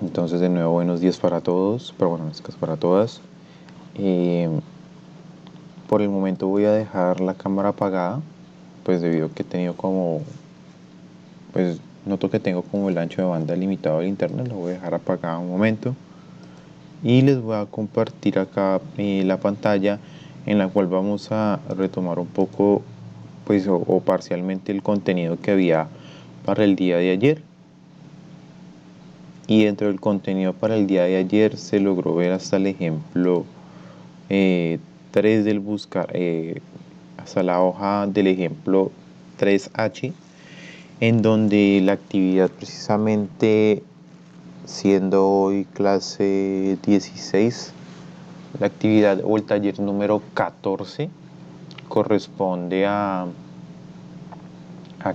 Entonces de nuevo buenos días para todos, pero bueno, en este caso para todas. Eh, por el momento voy a dejar la cámara apagada, pues debido a que he tenido pues noto que tengo como el ancho de banda limitado del internet, lo voy a dejar apagado un momento. Y les voy a compartir acá la pantalla en la cual vamos a retomar un poco, pues o parcialmente el contenido que había para el día de ayer. Y dentro del contenido para el día de ayer se logró ver hasta el ejemplo 3 del buscar, hasta la hoja del ejemplo 3H, en donde la actividad precisamente, siendo hoy clase 16, la actividad o el taller número 14 corresponde ¿a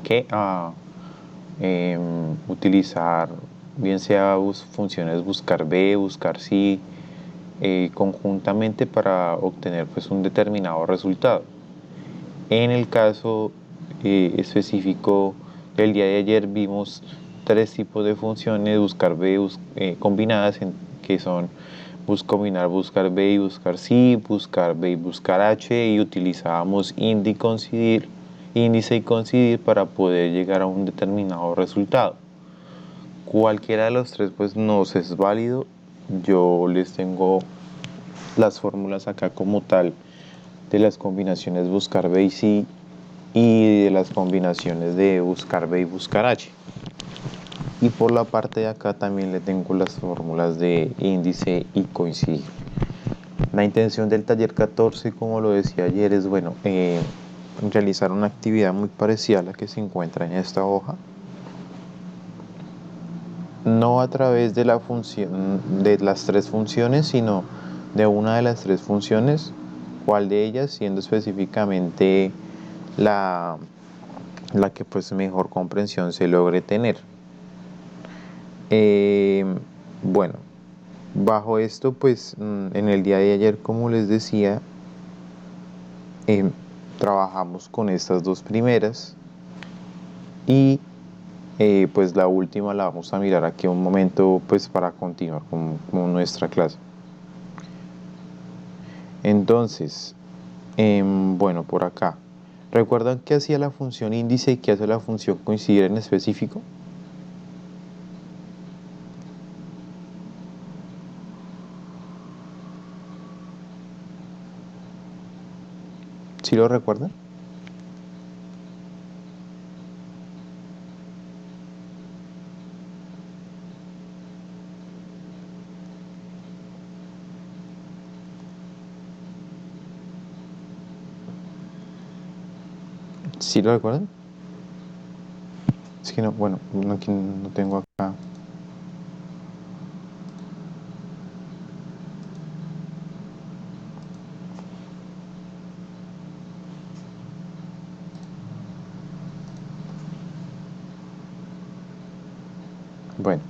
qué? A utilizar bien sea funciones buscar B, buscar sí, conjuntamente para obtener pues un determinado resultado. En el caso específico del día de ayer vimos 3 tipos de funciones, buscar B combinadas, que son combinar buscar B y buscar sí, buscar B y buscar H, y utilizábamos índice y coincidir para poder llegar a un determinado resultado. Cualquiera de los tres pues nos es válido. Yo les tengo las fórmulas acá como tal de las combinaciones buscar B y sí, y de las combinaciones de buscar B y buscar H. Y por la parte de acá también le tengo las fórmulas de índice y coincidir. La intención del taller 14, como lo decía ayer, es bueno, realizar una actividad muy parecida a la que se encuentra en esta hoja, no a través de la función de las 3 funciones, sino de una de las 3 funciones, cuál de ellas siendo específicamente la que pues mejor comprensión se logre tener. Bueno, bajo esto pues en el día de ayer, como les decía, trabajamos con estas 2 primeras, y pues la última la vamos a mirar aquí un momento pues para continuar con nuestra clase. Entonces, bueno, por acá, ¿recuerdan qué hacía la función índice y qué hace la función coincidir en específico? ¿Sí lo recuerdan? ¿Sí lo recuerdan? Es que no, bueno, no, aquí no tengo acá. Bueno,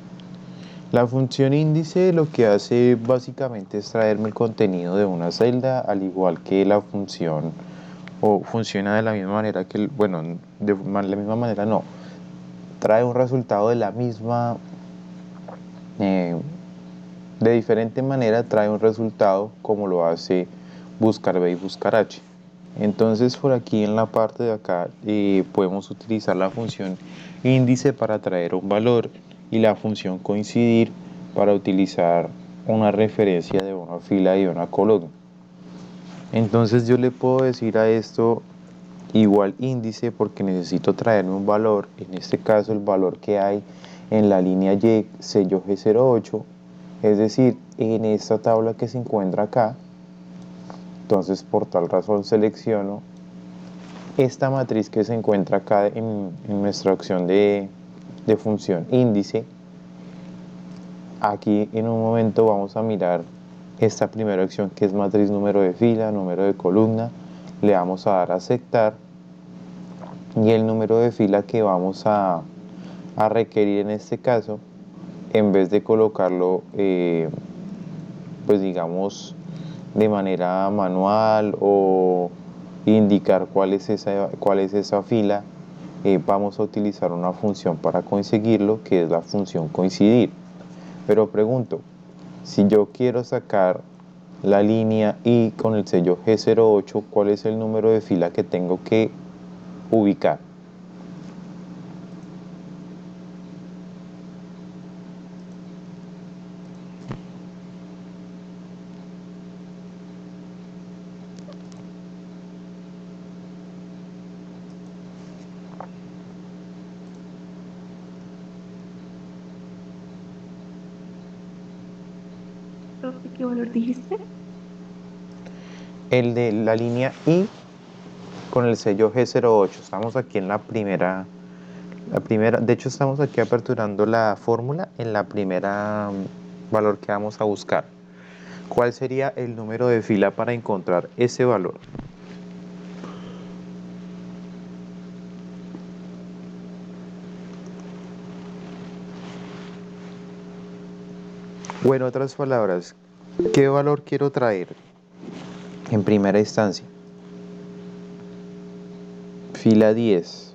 la función índice lo que hace básicamente es traerme el contenido de una celda, al igual que la función, o funciona de la misma manera que, bueno, de la misma manera no, trae un resultado de la misma, de diferente manera trae un resultado como lo hace buscar B y buscar H. Entonces por aquí en la parte de acá podemos utilizar la función índice para traer un valor y la función coincidir para utilizar una referencia de una fila y una columna. Entonces yo le puedo decir a esto igual índice porque necesito traerme un valor, en este caso el valor que hay en la línea Y sello G08, es decir, en esta tabla que se encuentra acá. Entonces por tal razón selecciono esta matriz que se encuentra acá en nuestra opción de función índice. Aquí en un momento vamos a mirar esta primera opción, que es matriz número de fila, número de columna. Le vamos a dar a aceptar, y el número de fila que vamos a requerir en este caso, en vez de colocarlo pues digamos de manera manual o indicar cuál es esa fila, vamos a utilizar una función para conseguirlo, que es la función coincidir. Pero pregunto, si yo quiero sacar la línea I con el sello G08, ¿cuál es el número de fila que tengo que ubicar? Profe, ¿qué valor dijiste? El de la línea I con el sello G08. Estamos aquí en la primera, de hecho estamos aquí aperturando la fórmula en la primera valor que vamos a buscar. ¿Cuál sería el número de fila para encontrar ese valor? O en otras palabras, ¿qué valor quiero traer en primera instancia? Fila 10.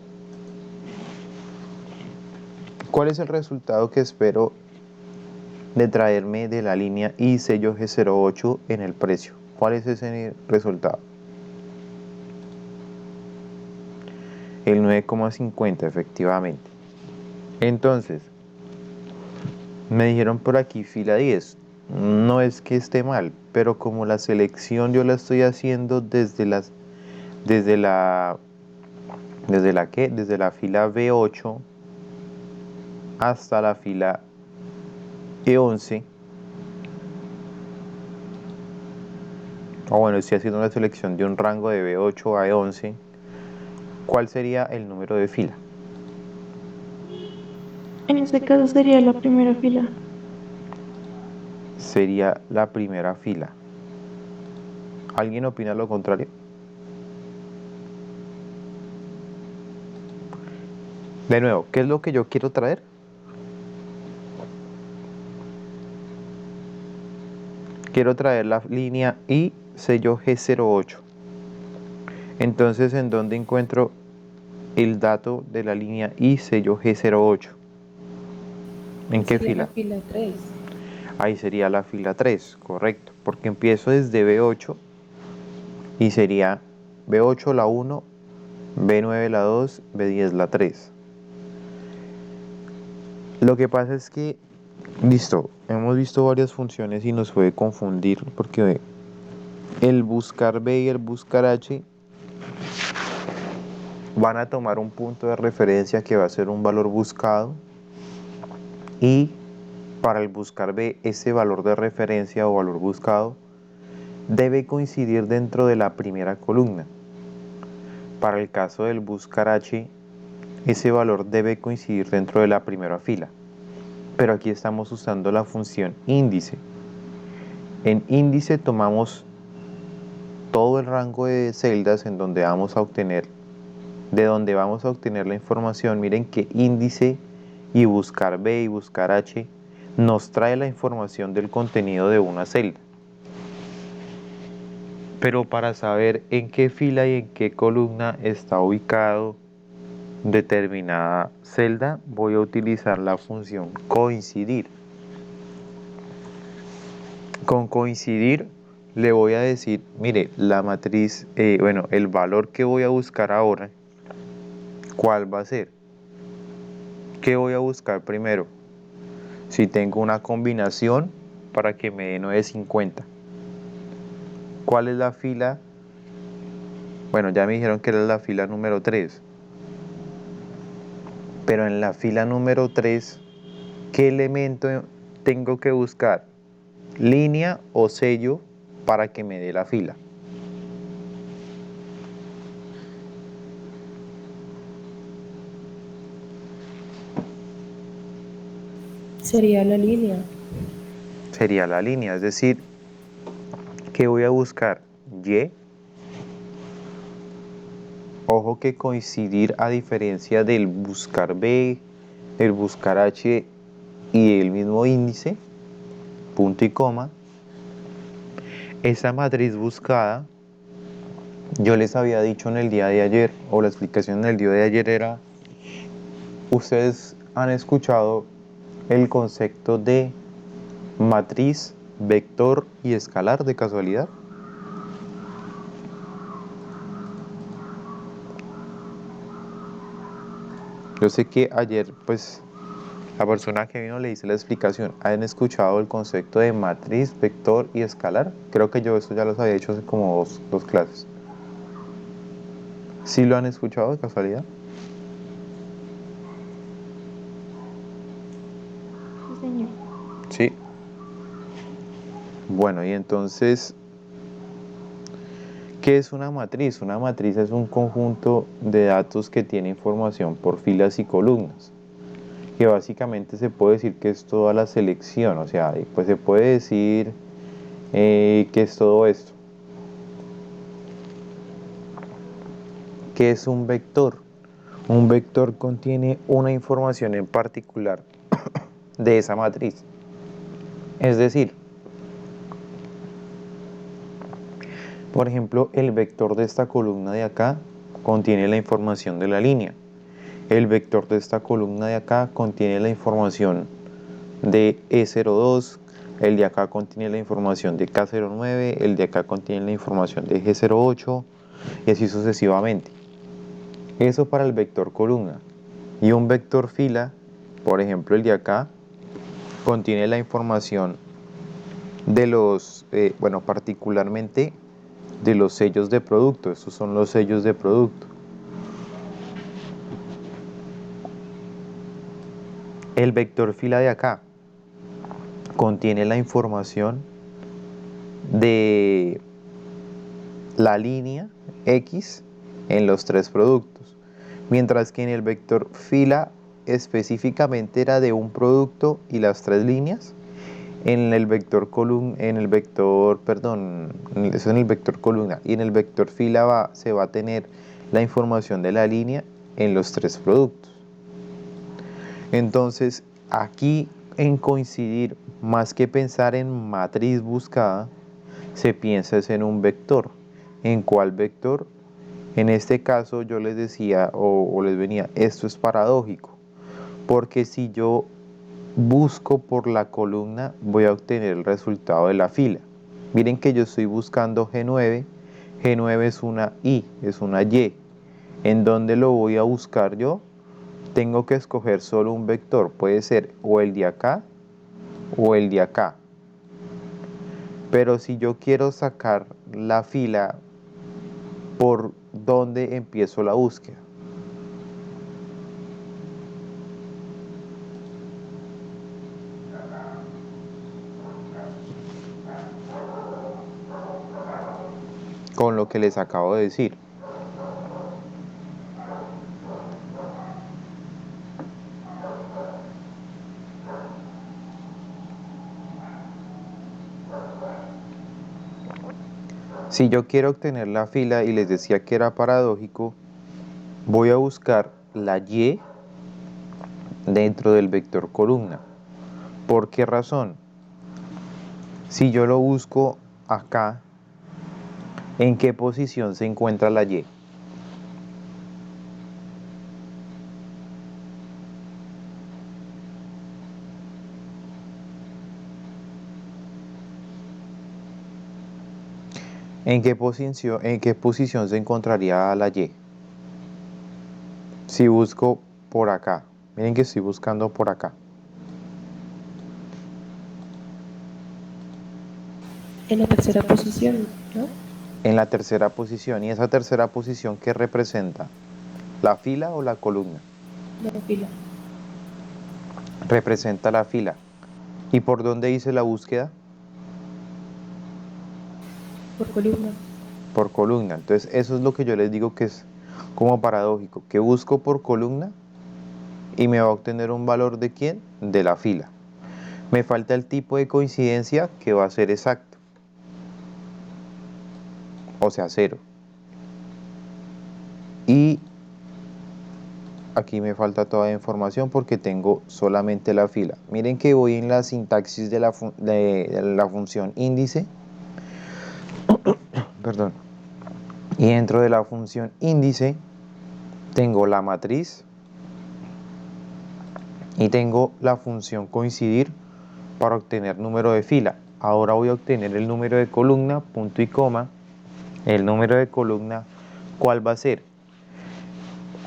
¿Cuál es el resultado que espero de traerme de la línea I sello G08 en el precio? ¿Cuál es ese resultado? El 9,50 efectivamente. Entonces, me dijeron por aquí fila 10. No es que esté mal, pero como la selección yo la estoy haciendo desde la, ¿desde la qué? Desde la fila B8 hasta la fila E11. O bueno, estoy haciendo una selección de un rango de B8 a E11. ¿Cuál sería el número de fila? En este caso sería la primera fila. Sería la primera fila. ¿Alguien opina lo contrario? De nuevo, ¿qué es lo que yo quiero traer? Quiero traer la línea I sello G08. Entonces, ¿en dónde encuentro el dato de la línea I sello G08? ¿En qué Sería la fila? fila 3. Ahí sería la fila 3, correcto, porque empiezo desde B8 y sería B8 la 1, B9 la 2, B10 la 3. Lo que pasa es que, listo, hemos visto varias funciones y nos puede confundir porque el buscar B y el buscar H van a tomar un punto de referencia que va a ser un valor buscado y para el buscar B ese valor de referencia o valor buscado debe coincidir dentro de la primera columna. Para el caso del buscar H, ese valor debe coincidir dentro de la primera fila. Pero aquí estamos usando la función índice. En índice tomamos todo el rango de celdas en donde vamos a obtener, de donde vamos a obtener la información. Miren que índice y buscar B y buscar H nos trae la información del contenido de una celda. Pero para saber en qué fila y en qué columna está ubicado determinada celda, voy a utilizar la función coincidir. Con coincidir le voy a decir, mire, la matriz, bueno, el valor que voy a buscar ahora, ¿cuál va a ser? ¿Qué voy a buscar primero? Si tengo una combinación para que me dé 950. ¿Cuál es la fila? Bueno, ya me dijeron que era la fila número 3. Pero en la fila número 3, ¿qué elemento tengo que buscar? ¿Línea o sello para que me dé la fila? Sería la línea. Sería la línea, es decir, ¿qué voy a buscar? Y. Ojo que coincidir a diferencia del buscar B, el buscar H y el mismo índice, punto y coma, esa matriz buscada, yo les había dicho en el día de ayer, o la explicación en el día de ayer era, ustedes han escuchado el concepto de matriz, vector y escalar de casualidad? Yo sé que ayer, pues, la persona que vino le hice la explicación. ¿Han escuchado el concepto de matriz, vector y escalar? Creo que yo eso ya los había hecho hace como dos clases. ¿Sí lo han escuchado de casualidad? Sí, señor. Sí. Bueno, y entonces, ¿qué es una matriz? Una matriz es un conjunto de datos que tiene información por filas y columnas, que básicamente se puede decir que es toda la selección, o sea, pues se puede decir que es todo esto. ¿Qué es un vector? Un vector contiene una información en particular de esa matriz. Es decir, por ejemplo, el vector de esta columna de acá contiene la información de la línea. El vector de esta columna de acá contiene la información de E02, el de acá contiene la información de K09, el de acá contiene la información de G08 y así sucesivamente. Eso para el vector columna. Y un vector fila, por ejemplo el de acá, contiene la información de los, bueno, particularmente de los sellos de producto. Estos son los sellos de producto. El vector fila de acá contiene la información de la línea X en los tres productos, mientras que en el vector fila específicamente era de un producto y las tres líneas. En el vector columna, eso en el vector columna, y en el vector fila se va a tener la información de la línea en los tres productos. Entonces, aquí en coincidir, más que pensar en matriz buscada, se piensa es en un vector. ¿En cuál vector? En este caso yo les decía o les venía, esto es paradójico, porque si yo busco por la columna voy a obtener el resultado de la fila. Miren que yo estoy buscando G9, G9 es una Y, es una Y. ¿En dónde lo voy a buscar yo? Tengo que escoger solo un vector, puede ser o el de acá o el de acá. Pero si yo quiero sacar la fila, ¿por dónde empiezo la búsqueda? Con lo que les acabo de decir. Si yo quiero obtener la fila y les decía que era paradójico, voy a buscar la Y dentro del vector columna. ¿Por qué razón? Si yo lo busco acá, ¿en qué posición se encuentra la Y? En qué posición se encontraría la Y? Si busco por acá, miren que estoy buscando por acá. En la tercera posición, ¿no? En la tercera posición. ¿Y esa tercera posición qué representa? ¿La fila o la columna? La fila. Representa la fila. ¿Y por dónde hice la búsqueda? Por columna. Por columna. Entonces eso es lo que yo les digo que es como paradójico, que busco por columna y me va a obtener un valor de ¿quién? De la fila. Me falta el tipo de coincidencia que va a ser exacto, o sea, 0. Y aquí me falta toda la información porque tengo solamente la fila. Miren que voy en la sintaxis de la función índice, perdón, y dentro de la función índice tengo la matriz y tengo la función coincidir para obtener número de fila. Ahora voy a obtener el número de columna, punto y coma. El número de columna, ¿cuál va a ser?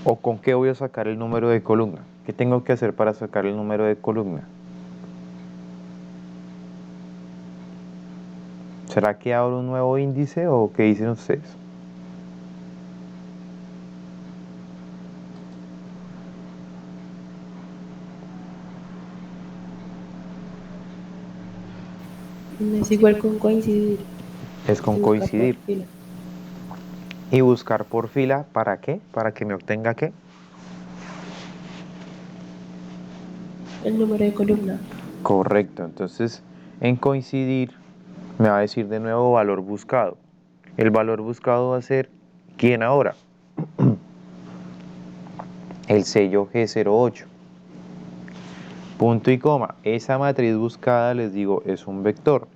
¿O con qué voy a sacar el número de columna? ¿Qué tengo que hacer para sacar el número de columna? ¿Será que abro un nuevo índice o qué dicen ustedes? Es igual con coincidir. Es con Se busca por coincidir. fila. ¿Y buscar por fila para qué? ¿Para que me obtenga qué? El número de columna. Correcto. Entonces, en coincidir me va a decir de nuevo valor buscado. El valor buscado va a ser ¿quién ahora? El sello G08. Punto y coma. Esa matriz buscada, les digo, es un vector.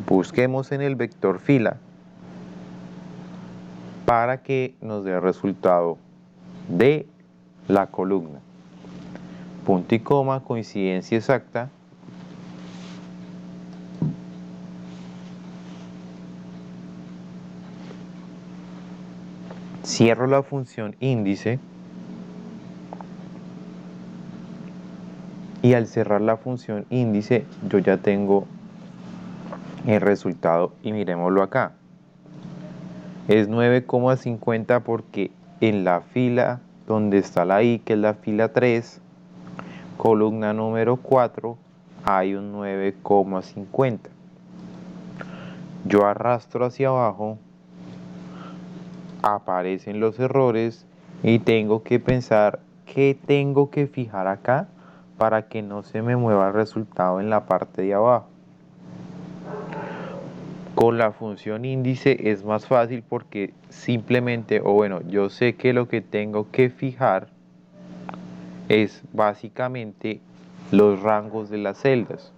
Busquemos en el vector fila para que nos dé el resultado de la columna. Punto y coma, coincidencia exacta. Cierro la función índice y al cerrar la función índice yo ya tengo el resultado y miremoslo acá. Es 9,50 porque en la fila donde está la I, que es la fila 3, columna número 4, hay un 9,50. Yo arrastro hacia abajo, aparecen los errores y tengo que pensar qué tengo que fijar acá para que no se me mueva el resultado en la parte de abajo. Con la función índice es más fácil porque simplemente, o bueno, yo sé que lo que tengo que fijar es básicamente los rangos de las celdas,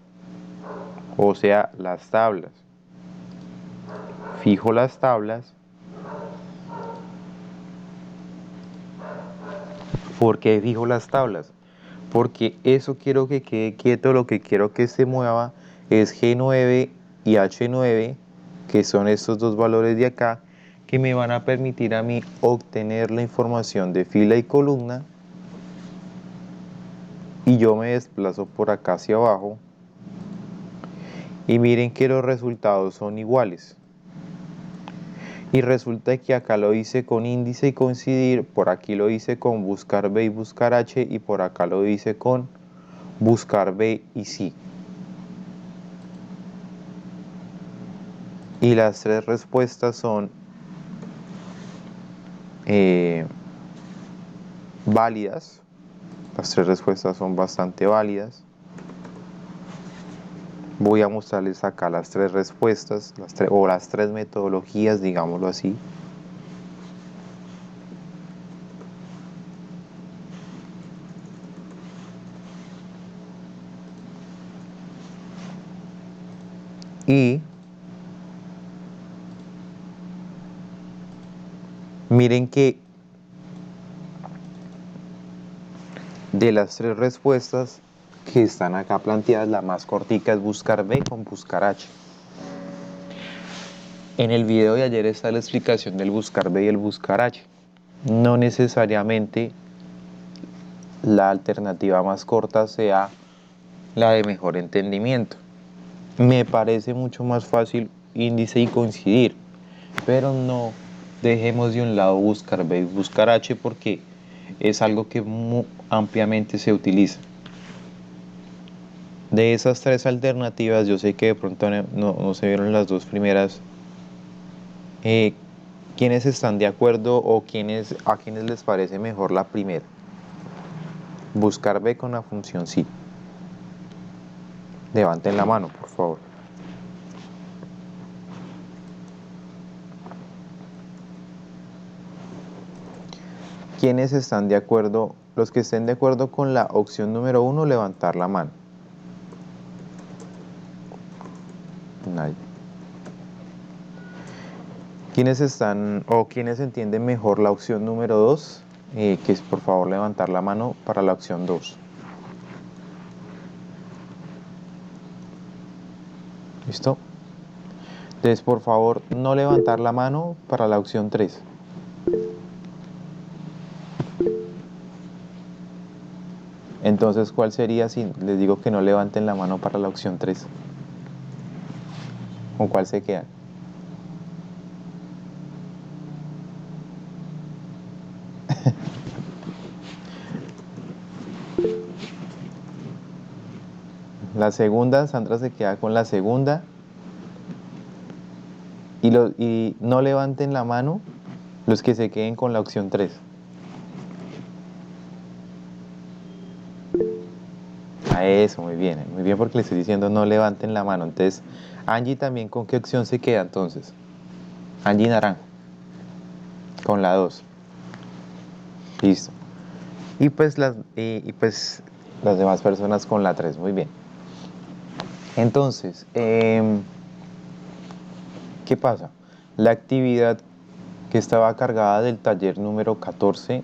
o sea, las tablas. Fijo las tablas. ¿Por qué fijo las tablas? Porque eso quiero que quede quieto, lo que quiero que se mueva es G9 y H9, que son estos dos valores de acá, que me van a permitir a mí obtener la información de fila y columna, y yo me desplazo por acá hacia abajo, y miren que los resultados son iguales. Y resulta que acá lo hice con índice y coincidir, por aquí lo hice con buscar B y buscar H, y por acá lo hice con buscar B y C. Y las tres respuestas son válidas. Las tres respuestas son bastante válidas. Voy a mostrarles acá las tres respuestas, o las tres metodologías, digámoslo así. Y miren que de las tres respuestas que están acá planteadas, la más cortica es buscar B con buscar H. En el video de ayer está la explicación del buscar B y el buscar H. No necesariamente la alternativa más corta sea la de mejor entendimiento. Me parece mucho más fácil índice y coincidir, pero no dejemos de un lado buscar B y buscar H porque es algo que muy ampliamente se utiliza. De esas tres alternativas, yo sé que de pronto no se vieron las dos primeras. ¿Quiénes están de acuerdo o a quiénes les parece mejor la primera? Buscar B con la función sí. Levanten la mano, por favor. ¿Quiénes están de acuerdo? Los que estén de acuerdo con la opción número 1, levantar la mano. Nadie. ¿Quiénes están o quiénes entienden mejor la opción número 2? Que es por favor levantar la mano para la opción 2. ¿Listo? Entonces, por favor, no levantar la mano para la opción 3. Entonces, ¿cuál sería si les digo que no levanten la mano para la opción 3? ¿Con cuál se quedan? La segunda, Sandra se queda con la segunda. Y no levanten la mano los que se queden con la opción 3. A eso, muy bien porque le estoy diciendo no levanten la mano. Entonces, Angie también, ¿con qué opción se queda entonces? Angie Naranjo, con la 2. Listo. Y pues las demás personas con la 3. Muy bien. Entonces, ¿qué pasa? La actividad que estaba cargada del taller número 14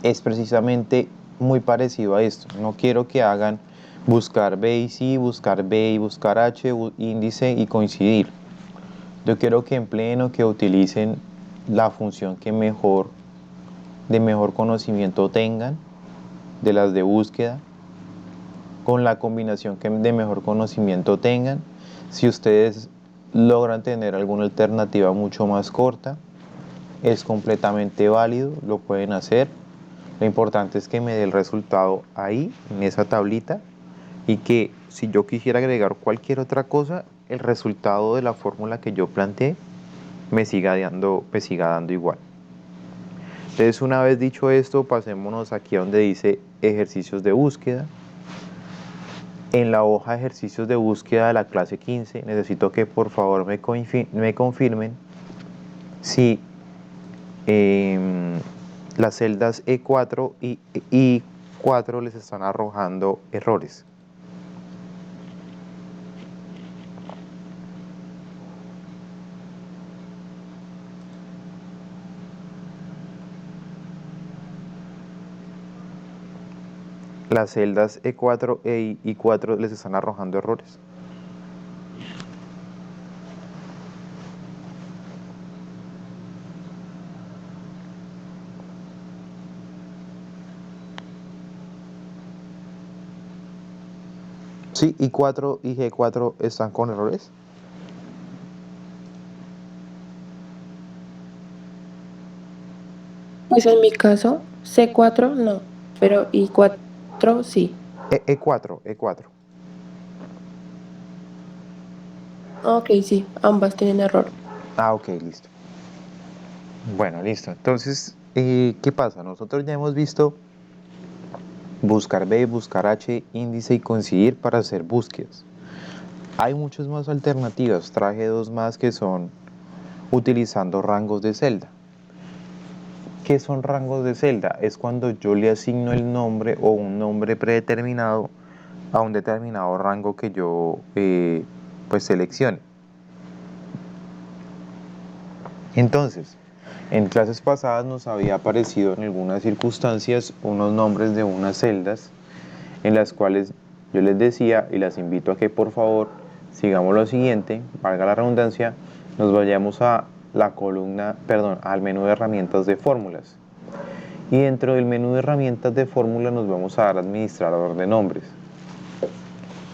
es precisamente muy parecido a esto. No quiero que hagan buscar B y C, buscar B y buscar H, índice y coincidir. Yo quiero que empleen o que utilicen la función que de mejor conocimiento tengan de las de búsqueda, con la combinación que de mejor conocimiento tengan. Si ustedes logran tener alguna alternativa mucho más corta, es completamente válido, lo pueden hacer. Lo importante es que me dé el resultado ahí, en esa tablita, y que si yo quisiera agregar cualquier otra cosa, el resultado de la fórmula que yo planteé me siga dando igual. Entonces, una vez dicho esto, pasémonos aquí a donde dice ejercicios de búsqueda. En la hoja de ejercicios de búsqueda de la clase 15, necesito que por favor me confirmen si las celdas E4 y I4 les están arrojando errores. Las celdas E4 e I4 les están arrojando errores. Sí, I4 y G4 están con errores. Pues en mi caso, C4 no, pero I4 sí. E4, E4. Ok, sí, ambas tienen error. Ah, ok, listo. Bueno, listo. Entonces, ¿qué pasa? Nosotros ya hemos visto buscar B, buscar H, índice y coincidir para hacer búsquedas. Hay muchas más alternativas. Traje dos más que son utilizando rangos de celda. ¿Qué son rangos de celda? Es cuando yo le asigno el nombre o un nombre predeterminado a un determinado rango que yo pues seleccione. Entonces, en clases pasadas nos había aparecido en algunas circunstancias unos nombres de unas celdas en las cuales yo les decía y las invito a que por favor sigamos lo siguiente, valga la redundancia, nos vayamos a la columna, perdón, al menú de herramientas de fórmulas. Y dentro del menú de herramientas de fórmula nos vamos a dar administrador de nombres.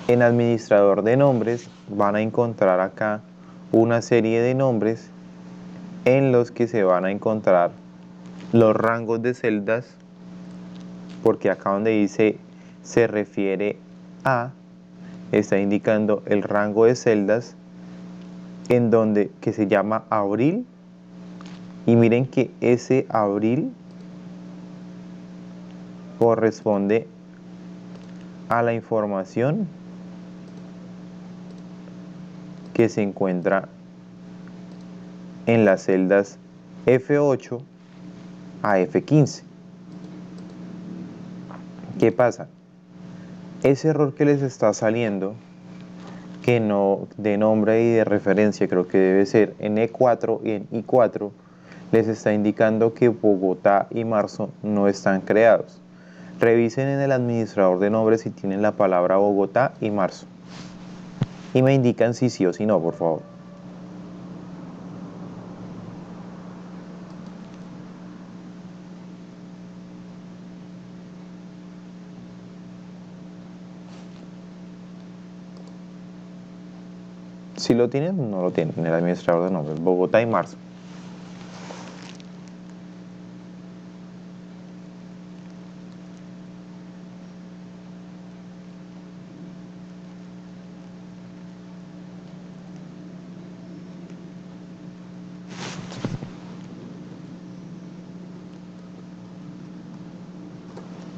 En administrador de nombres van a encontrar acá una serie de nombres en los que se van a encontrar los rangos de celdas, porque acá donde dice se refiere a, está indicando el rango de celdas en donde que se llama abril, y miren que ese abril corresponde a la información que se encuentra en las celdas F8 a F15. ¿Qué pasa? Ese error que les está saliendo, que no de nombre y de referencia, creo que debe ser en E4 y en I4, les está indicando que Bogotá y marzo no están creados. Revisen en el administrador de nombres si tienen la palabra Bogotá y marzo. y me indican si sí o si no, por favor. Si lo tienen o no lo tienen, el administrador de nombres, Bogotá y marzo.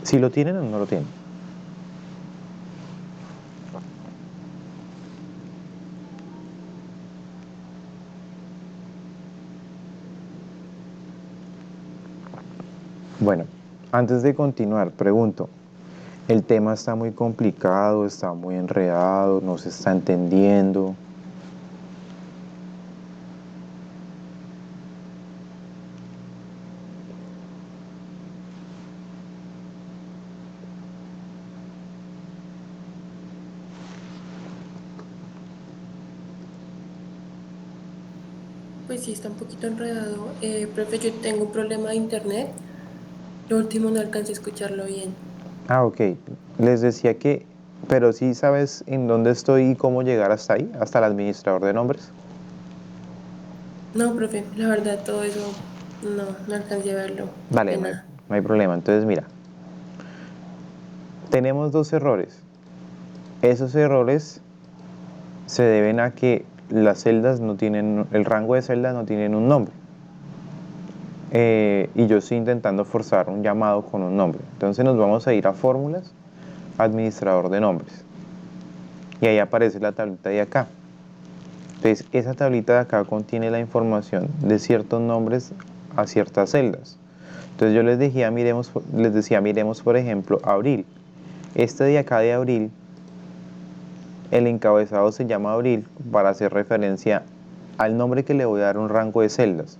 Si lo tienen o no lo tienen. Bueno, antes de continuar, pregunto, ¿el tema está muy complicado, está muy enredado, no se está entendiendo? Pues sí, está un poquito enredado. Profe, yo tengo un problema de internet. Lo último no alcancé a escucharlo bien. Ah, ok. Les decía que, pero sí sabes en dónde estoy y cómo llegar hasta ahí, hasta el administrador de nombres. No, profe, la verdad todo eso no alcancé a verlo. Qué Vale, pena. no hay problema. Entonces, mira, tenemos dos errores. Esos errores se deben a que las celdas no tienen, el rango de celdas no tienen un nombre. Y yo estoy intentando forzar un llamado con un nombre. Entonces nos vamos a ir a fórmulas, administrador de nombres. Y ahí aparece la tablita de acá. Entonces esa tablita de acá contiene la información de ciertos nombres a ciertas celdas. Entonces yo les decía, miremos por ejemplo abril. Este de acá de abril, el encabezado se llama abril para hacer referencia al nombre que le voy a dar un rango de celdas.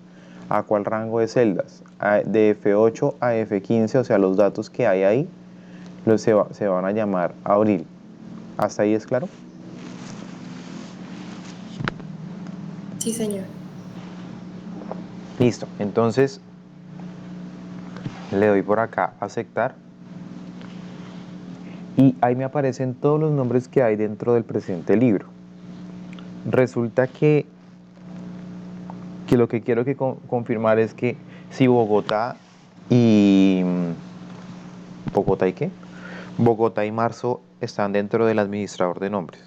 ¿A cuál rango de celdas? De F8 a F15, o sea, los datos que hay ahí se van a llamar abril. ¿Hasta ahí es claro? Sí, señor. Listo. Entonces le doy por acá aceptar y ahí me aparecen todos los nombres que hay dentro del presente libro. Resulta que lo que quiero confirmar es que si Bogotá y... ¿Bogotá y qué? Bogotá y marzo están dentro del administrador de nombres.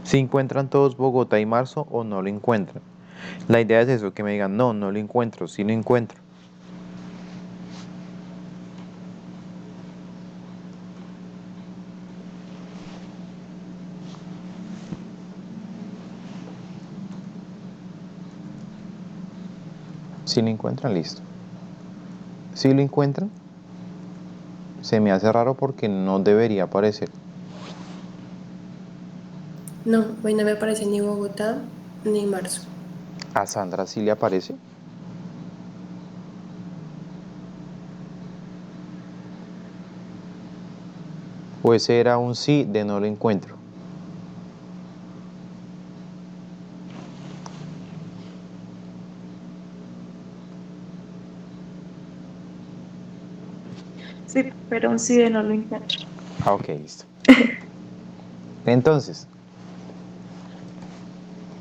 Si encuentran todos Bogotá y marzo o no lo encuentran. La idea es eso, que me digan, no, no lo encuentro, sí lo encuentro. Si lo encuentran, listo. Si lo encuentran, se me hace raro porque no debería aparecer. No, hoy no me aparece ni Bogotá ni marzo. A Sandra sí le aparece. O ese era un sí de no lo encuentro. Sí, pero sí de no lo encuentro. Ah, ok, listo. Entonces,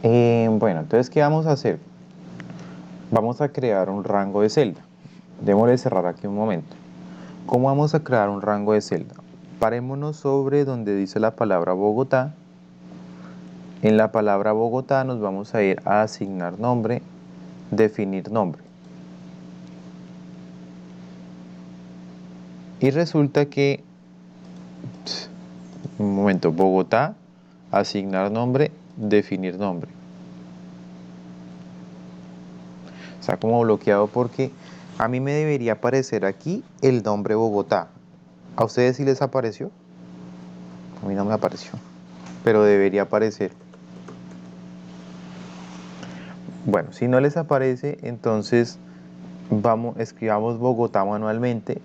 bueno, entonces, ¿qué vamos a hacer? Vamos a crear un rango de celda. Démosle cerrar aquí un momento. ¿Cómo vamos a crear un rango de celda? Parémonos sobre donde dice la palabra Bogotá. En la palabra Bogotá nos vamos a ir a asignar nombre, definir nombre. Y resulta que, un momento, Bogotá, asignar nombre, definir nombre. Está como bloqueado porque a mí me debería aparecer aquí el nombre Bogotá. ¿A ustedes sí les apareció? A mí no me apareció, pero debería aparecer. Bueno, si no les aparece, entonces escribamos Bogotá manualmente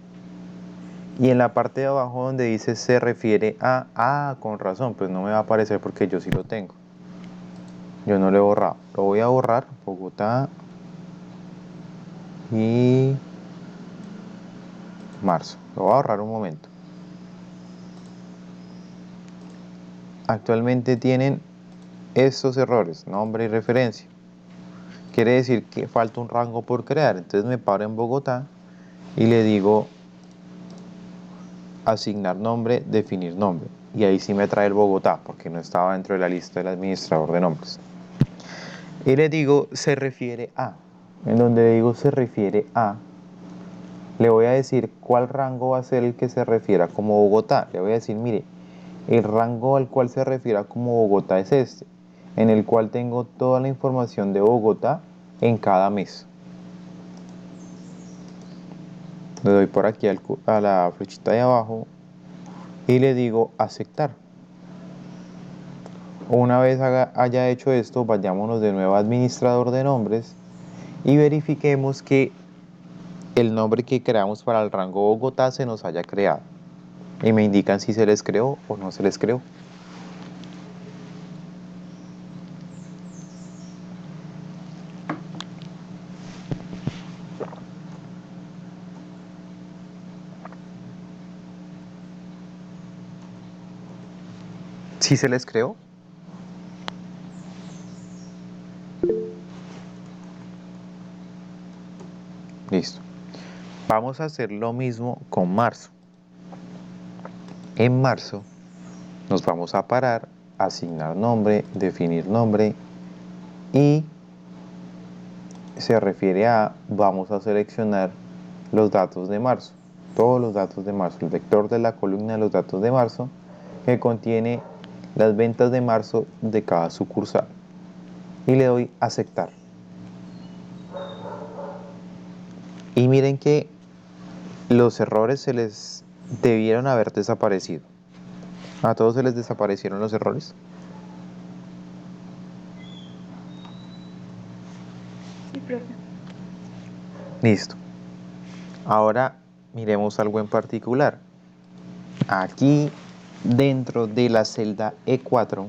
y en la parte de abajo donde dice se refiere a, con razón, pues no me va a aparecer porque yo sí lo tengo. Yo no lo he borrado. Lo voy a borrar, Bogotá y marzo. Lo voy a ahorrar un momento. Actualmente tienen estos errores, nombre y referencia. Quiere decir que falta un rango por crear. Entonces me paro en Bogotá y le digo asignar nombre, definir nombre. Y ahí sí me trae el Bogotá, porque no estaba dentro de la lista del administrador de nombres. Y le digo se refiere a. En donde digo se refiere a, le voy a decir cuál rango va a ser el que se refiera como Bogotá. Le voy a decir, mire, el rango al cual se refiera como Bogotá es este, en el cual tengo toda la información de Bogotá en cada mes. Le doy por aquí a la flechita de abajo y le digo aceptar. Una vez haya hecho esto, vayámonos de nuevo a administrador de nombres y verifiquemos que el nombre que creamos para el rango Bogotá se nos haya creado. Y me indican si se les creó o no se les creó. ¿Sí se les creó? Listo. Vamos a hacer lo mismo con marzo. En marzo nos vamos a parar, asignar nombre, definir nombre y se refiere a, vamos a seleccionar los datos de marzo, todos los datos de marzo, el vector de la columna de los datos de marzo que contiene las ventas de marzo de cada sucursal y le doy aceptar. Y miren que los errores se les debieron haber desaparecido. ¿A todos se les desaparecieron los errores? Sí, profe. Listo. Ahora miremos algo en particular. Aquí dentro de la celda E4,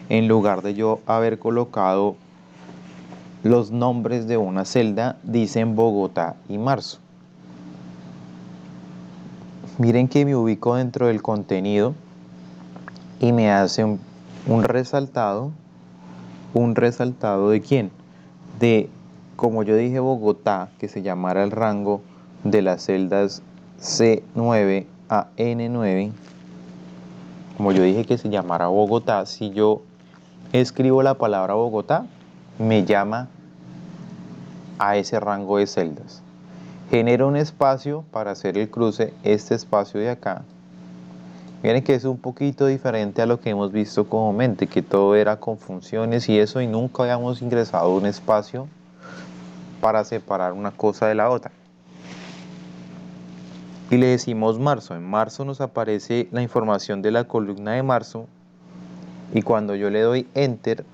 en lugar de yo haber colocado los nombres de una celda, dicen Bogotá y marzo. Miren que me ubico dentro del contenido y me hace un resaltado. ¿Un resaltado de quién? De, como yo dije Bogotá, que se llamara el rango de las celdas C9 a N9. Como yo dije que se llamara Bogotá, si yo escribo la palabra Bogotá, me llama a ese rango de celdas. Genero un espacio para hacer el cruce, este espacio de acá. Miren que es un poquito diferente a lo que hemos visto comúnmente, que todo era con funciones y eso, y nunca habíamos ingresado un espacio para separar una cosa de la otra. Y le decimos marzo. En marzo nos aparece la información de la columna de marzo y cuando yo le doy enter,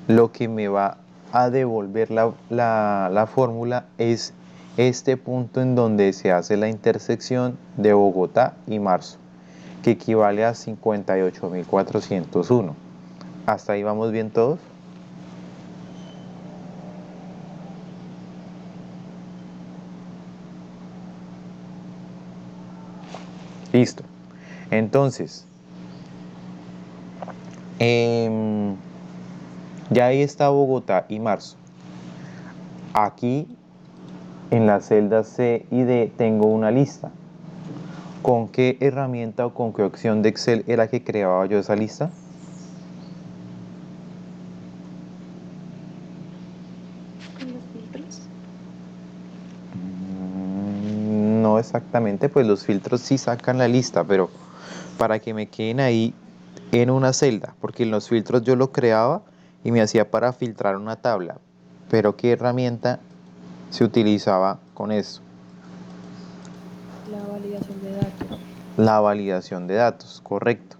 lo que me va a devolver la fórmula es este punto en donde se hace la intersección de Bogotá y marzo, que equivale a 58.401. ¿Hasta ahí vamos bien todos? Listo. Entonces, ya ahí está Bogotá y marzo. Aquí en las celdas C y D tengo una lista. ¿Con qué herramienta o con qué opción de Excel era que creaba yo esa lista? Con los filtros. No exactamente, pues los filtros sí sacan la lista, pero para que me queden ahí en una celda, porque en los filtros yo lo creaba y me hacía para filtrar una tabla. Pero ¿qué herramienta se utilizaba con eso? La validación de datos. La validación de datos, correcto.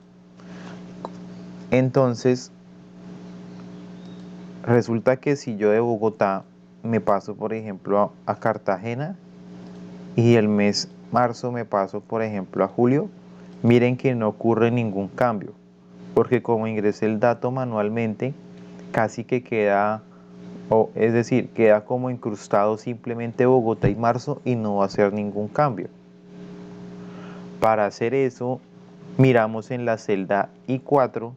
Entonces, Resulta que si yo de Bogotá me paso, por ejemplo, a Cartagena y el mes marzo me paso, por ejemplo, a julio, miren que no ocurre ningún cambio, porque como ingresé el dato manualmente, casi que queda, o es decir, queda como incrustado simplemente Bogotá y marzo y no va a hacer ningún cambio. Para hacer eso, miramos en la celda I4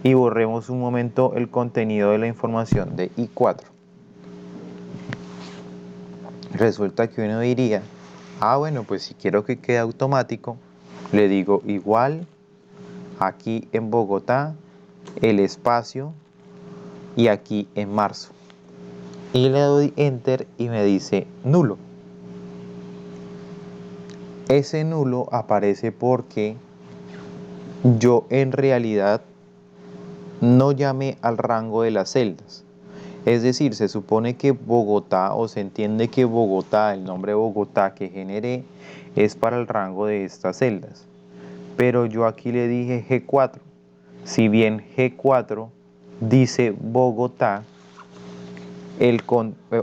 y borremos un momento el contenido de la información de I4. Resulta que uno diría, bueno, pues si quiero que quede automático, le digo igual aquí en Bogotá, el espacio y aquí en marzo. Y le doy enter y me dice nulo. Ese nulo aparece porque yo en realidad no llamé al rango de las celdas. Es decir, se supone que Bogotá, o se entiende que Bogotá, el nombre Bogotá que generé, es para el rango de estas celdas. Pero yo aquí le dije G4. Si bien G4 dice Bogotá,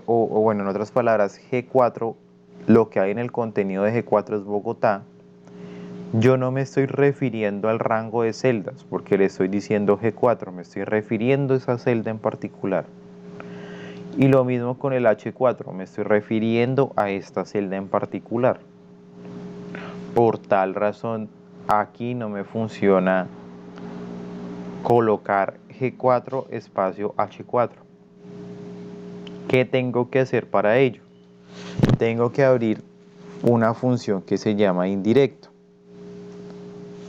o bueno, en otras palabras, G4, lo que hay en el contenido de G4 es Bogotá, yo no me estoy refiriendo al rango de celdas, porque le estoy diciendo G4, me estoy refiriendo a esa celda en particular. Y lo mismo con el H4, me estoy refiriendo a esta celda en particular. Por tal razón, aquí no me funciona colocar G4 espacio H4. ¿Qué tengo que hacer para ello? Tengo que abrir una función que se llama indirecto.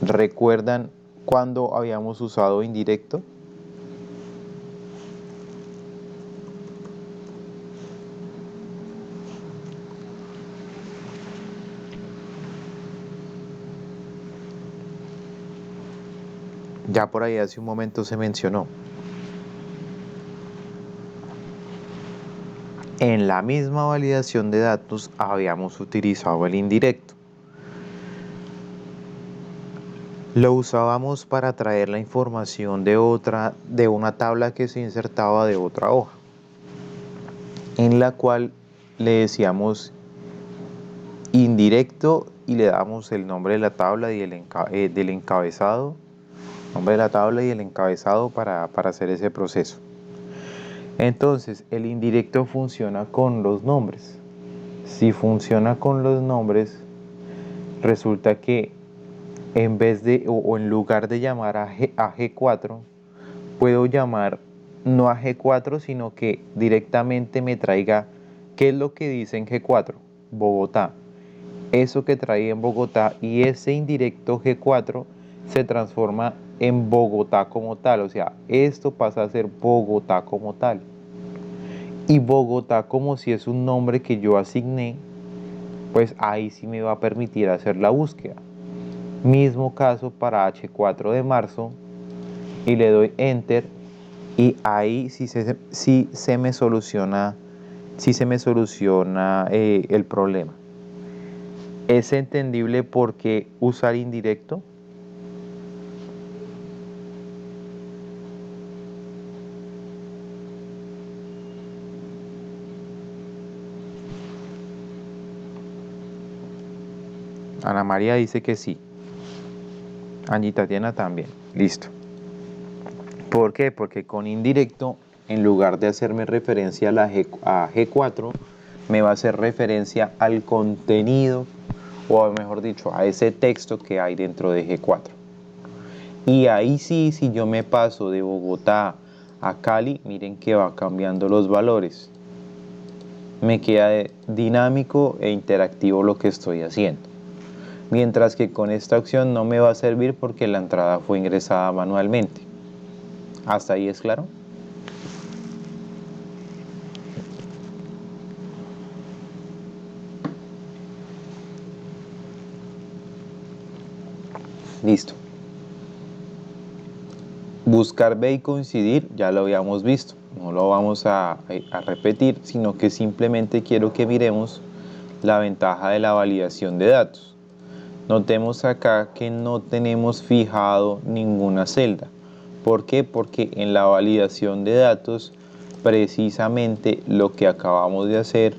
¿Recuerdan cuando habíamos usado indirecto? Ya por ahí hace un momento se mencionó. En la misma validación de datos habíamos utilizado el indirecto. Lo usábamos para traer la información de una tabla que se insertaba de otra hoja, en la cual le decíamos indirecto y le damos el nombre de la tabla y del encabezado, nombre de la tabla y el encabezado para hacer ese proceso. Entonces, el indirecto funciona con los nombres. Si funciona con los nombres, resulta que en vez de, o en lugar de llamar a G4, puedo llamar no a G4, sino que directamente me traiga qué es lo que dice en G4, Bogotá. Eso que traía en Bogotá, y ese indirecto G4 se transforma en Bogotá como tal, o sea, esto pasa a ser Bogotá como tal. Y Bogotá, como si es un nombre que yo asigné, pues ahí sí me va a permitir hacer la búsqueda. Mismo caso para H4 de marzo, y le doy enter y ahí sí se me soluciona, el problema. ¿Es entendible por qué usar indirecto? Ana María dice que sí. Angie Tatiana también. Listo. ¿Por qué? Porque con indirecto, en lugar de hacerme referencia a G4, me va a hacer referencia al contenido, o mejor dicho, a ese texto que hay dentro de G4. Y ahí sí, si yo me paso de Bogotá a Cali, miren que va cambiando los valores. Me queda dinámico e interactivo lo que estoy haciendo. Mientras que con esta opción no me va a servir porque la entrada fue ingresada manualmente. ¿Hasta ahí es claro? Listo. Buscar B y coincidir, ya lo habíamos visto. No lo vamos a repetir, sino que simplemente quiero que miremos la ventaja de la validación de datos. Notemos acá que no tenemos fijado ninguna celda. ¿Por qué? Porque en la validación de datos, precisamente lo que acabamos de hacer,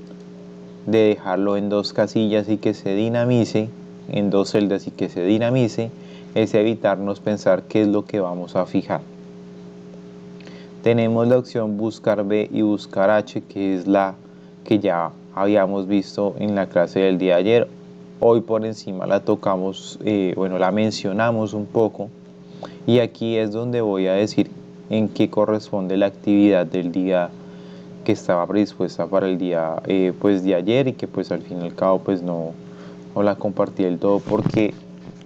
de dejarlo en dos casillas y que se dinamice, en dos celdas y que se dinamice, es evitarnos pensar qué es lo que vamos a fijar. Tenemos la opción buscar B y buscar H, que es la que ya habíamos visto en la clase del día de ayer. Hoy por encima la tocamos, la mencionamos un poco, y aquí es donde voy a decir en qué corresponde la actividad del día que estaba predispuesta para el día pues de ayer, y que pues al fin y al cabo pues no la compartí del todo porque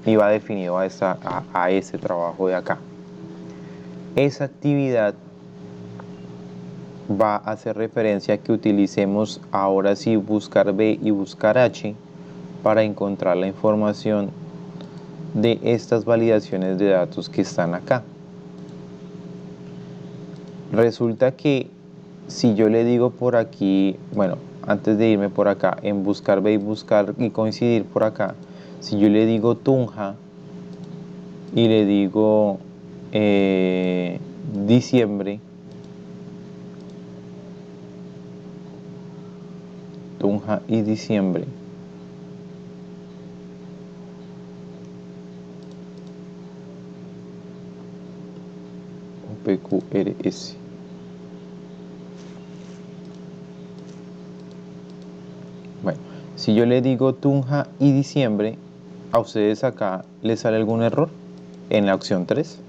iba definido a ese trabajo de acá. Esa actividad va a hacer referencia a que utilicemos ahora sí buscar B y buscar H para encontrar la información de estas validaciones de datos que están acá. Resulta que si yo le digo por aquí, bueno, antes de irme por acá, en buscar B y buscar y coincidir por acá, si yo le digo Tunja y le digo diciembre, Tunja y diciembre, PQRS. Bueno, si yo le digo Tunja y diciembre, ¿a ustedes acá les sale algún error en la opción 3?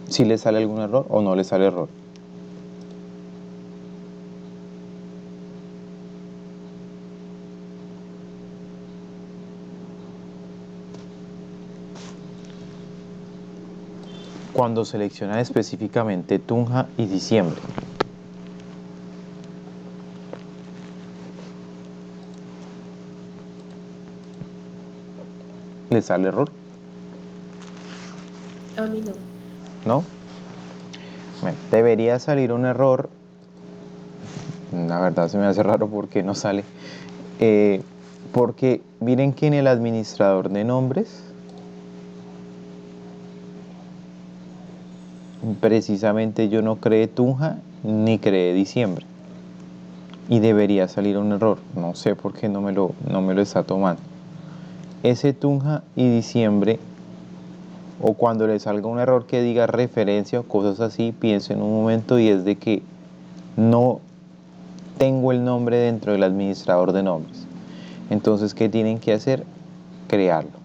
¿Sí les sale algún error o no les sale error? Cuando seleccionan específicamente Tunja y diciembre, ¿les sale error? A mí no. ¿No? Bueno, debería salir un error. La verdad se me hace raro porque no sale. Porque miren que en el administrador de nombres, precisamente yo no creé Tunja ni creé diciembre. Y debería salir un error. No sé por qué no me lo está tomando. Ese Tunja y diciembre, o cuando le salga un error que diga referencia o cosas así, pienso en un momento, y es de que no tengo el nombre dentro del administrador de nombres. Entonces, ¿qué tienen que hacer? Crearlo.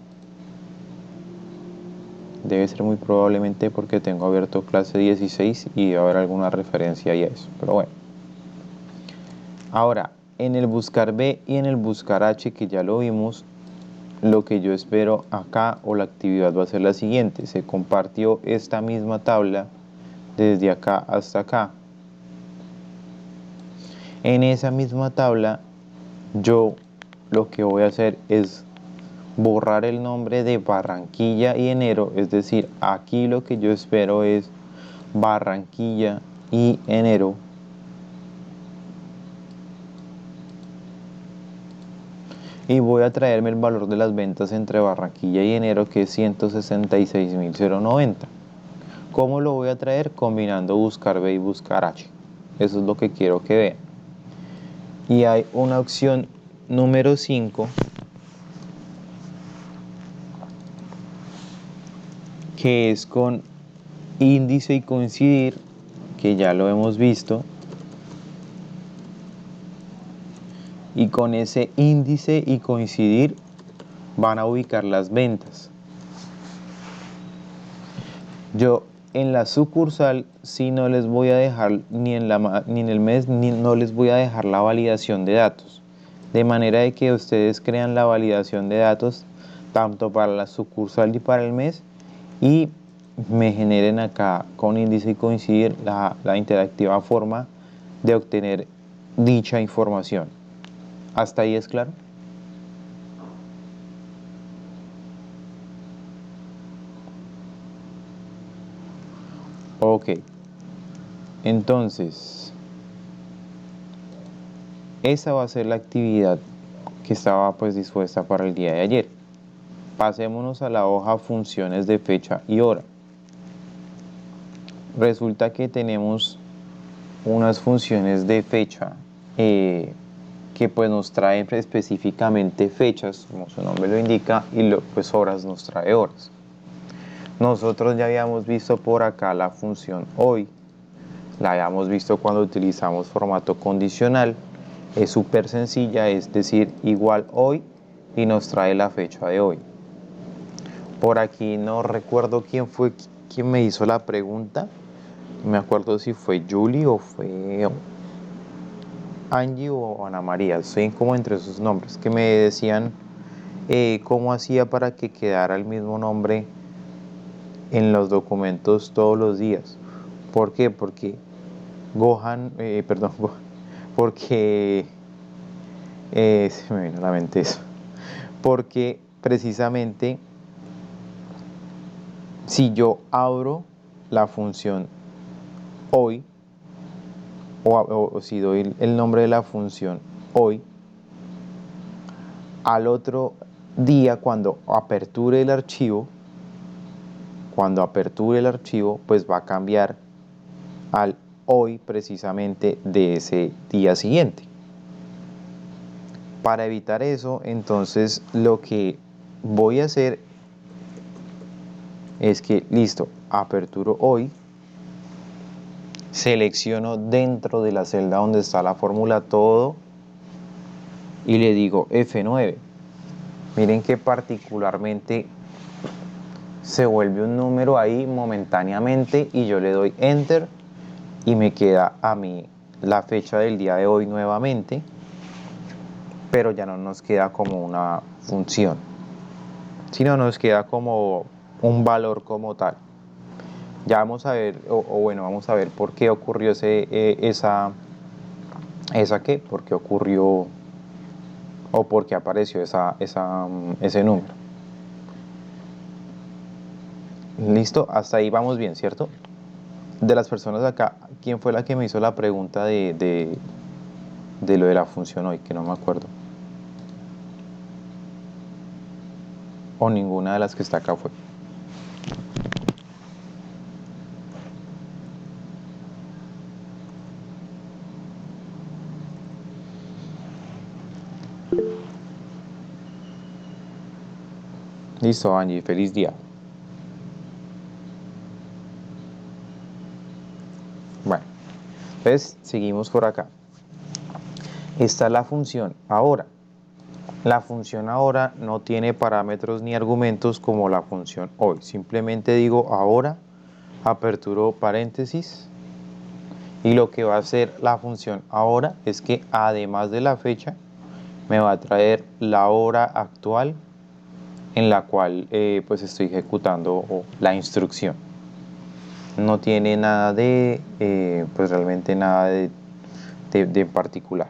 Debe ser muy probablemente porque tengo abierto clase 16 y va a haber alguna referencia ahí a eso. Pero bueno. Ahora, en el buscar B y en el buscar H, que ya lo vimos, lo que yo espero acá, o la actividad va a ser la siguiente. Se compartió esta misma tabla desde acá hasta acá. En esa misma tabla, yo lo que voy a hacer es borrar el nombre de Barranquilla y enero, es decir, aquí lo que yo espero es Barranquilla y enero, y voy a traerme el valor de las ventas entre Barranquilla y enero, que es 166.090. ¿Cómo lo voy a traer? Combinando buscar B y buscar H. Eso es lo que quiero que vean. Y hay una opción número 5, que es con índice y coincidir, que ya lo hemos visto. Y con ese índice y coincidir van a ubicar las ventas. Yo en la sucursal sí no les voy a dejar ni en el mes, ni no les voy a dejar la validación de datos. De manera de que ustedes crean la validación de datos tanto para la sucursal y para el mes, y me generen acá con índice y coincidir la interactiva forma de obtener dicha información. ¿Hasta ahí es claro? Ok. Entonces, Esa va a ser la actividad que estaba pues dispuesta para el día de ayer. Pasémonos a la hoja funciones de fecha y hora. Resulta que tenemos unas funciones de fecha que pues nos traen específicamente fechas, como su nombre lo indica, y pues horas nos trae horas. Nosotros ya habíamos visto por acá la función hoy, la habíamos visto cuando utilizamos formato condicional, es súper sencilla, es decir, igual hoy y nos trae la fecha de hoy. Por aquí no recuerdo quién fue quien me hizo la pregunta, no me acuerdo si fue Julie o fue Angie o Ana María, estoy como entre esos nombres, que me decían cómo hacía para que quedara el mismo nombre en los documentos todos los días. ¿Por qué? Porque porque se me vino a la mente eso. Porque precisamente si yo abro la función hoy, o si doy el nombre de la función hoy, al otro día cuando aperture el archivo, pues va a cambiar al hoy precisamente de ese día siguiente. Para evitar eso, entonces lo que voy a hacer es que, listo, aperturo hoy, selecciono dentro de la celda donde está la fórmula todo y le digo F9. Miren que particularmente se vuelve un número ahí momentáneamente y yo le doy Enter y me queda a mí la fecha del día de hoy nuevamente, pero ya no nos queda como una función, sino nos queda como un valor como tal. Ya vamos a ver, bueno, vamos a ver por qué ocurrió por qué ocurrió o por qué apareció ese número. Listo, hasta ahí vamos bien, ¿cierto? De las personas de acá, ¿quién fue la que me hizo la pregunta de lo de la función hoy? Que no me acuerdo. O ninguna de las que está acá fue. Listo, Angie, feliz día. Bueno, entonces seguimos por acá. Está la función ahora. La función ahora no tiene parámetros ni argumentos como la función hoy. Simplemente digo ahora, aperturo paréntesis, y lo que va a hacer la función ahora es que además de la fecha, me va a traer la hora actual en la cual pues estoy ejecutando la instrucción. No tiene nada pues realmente nada de particular.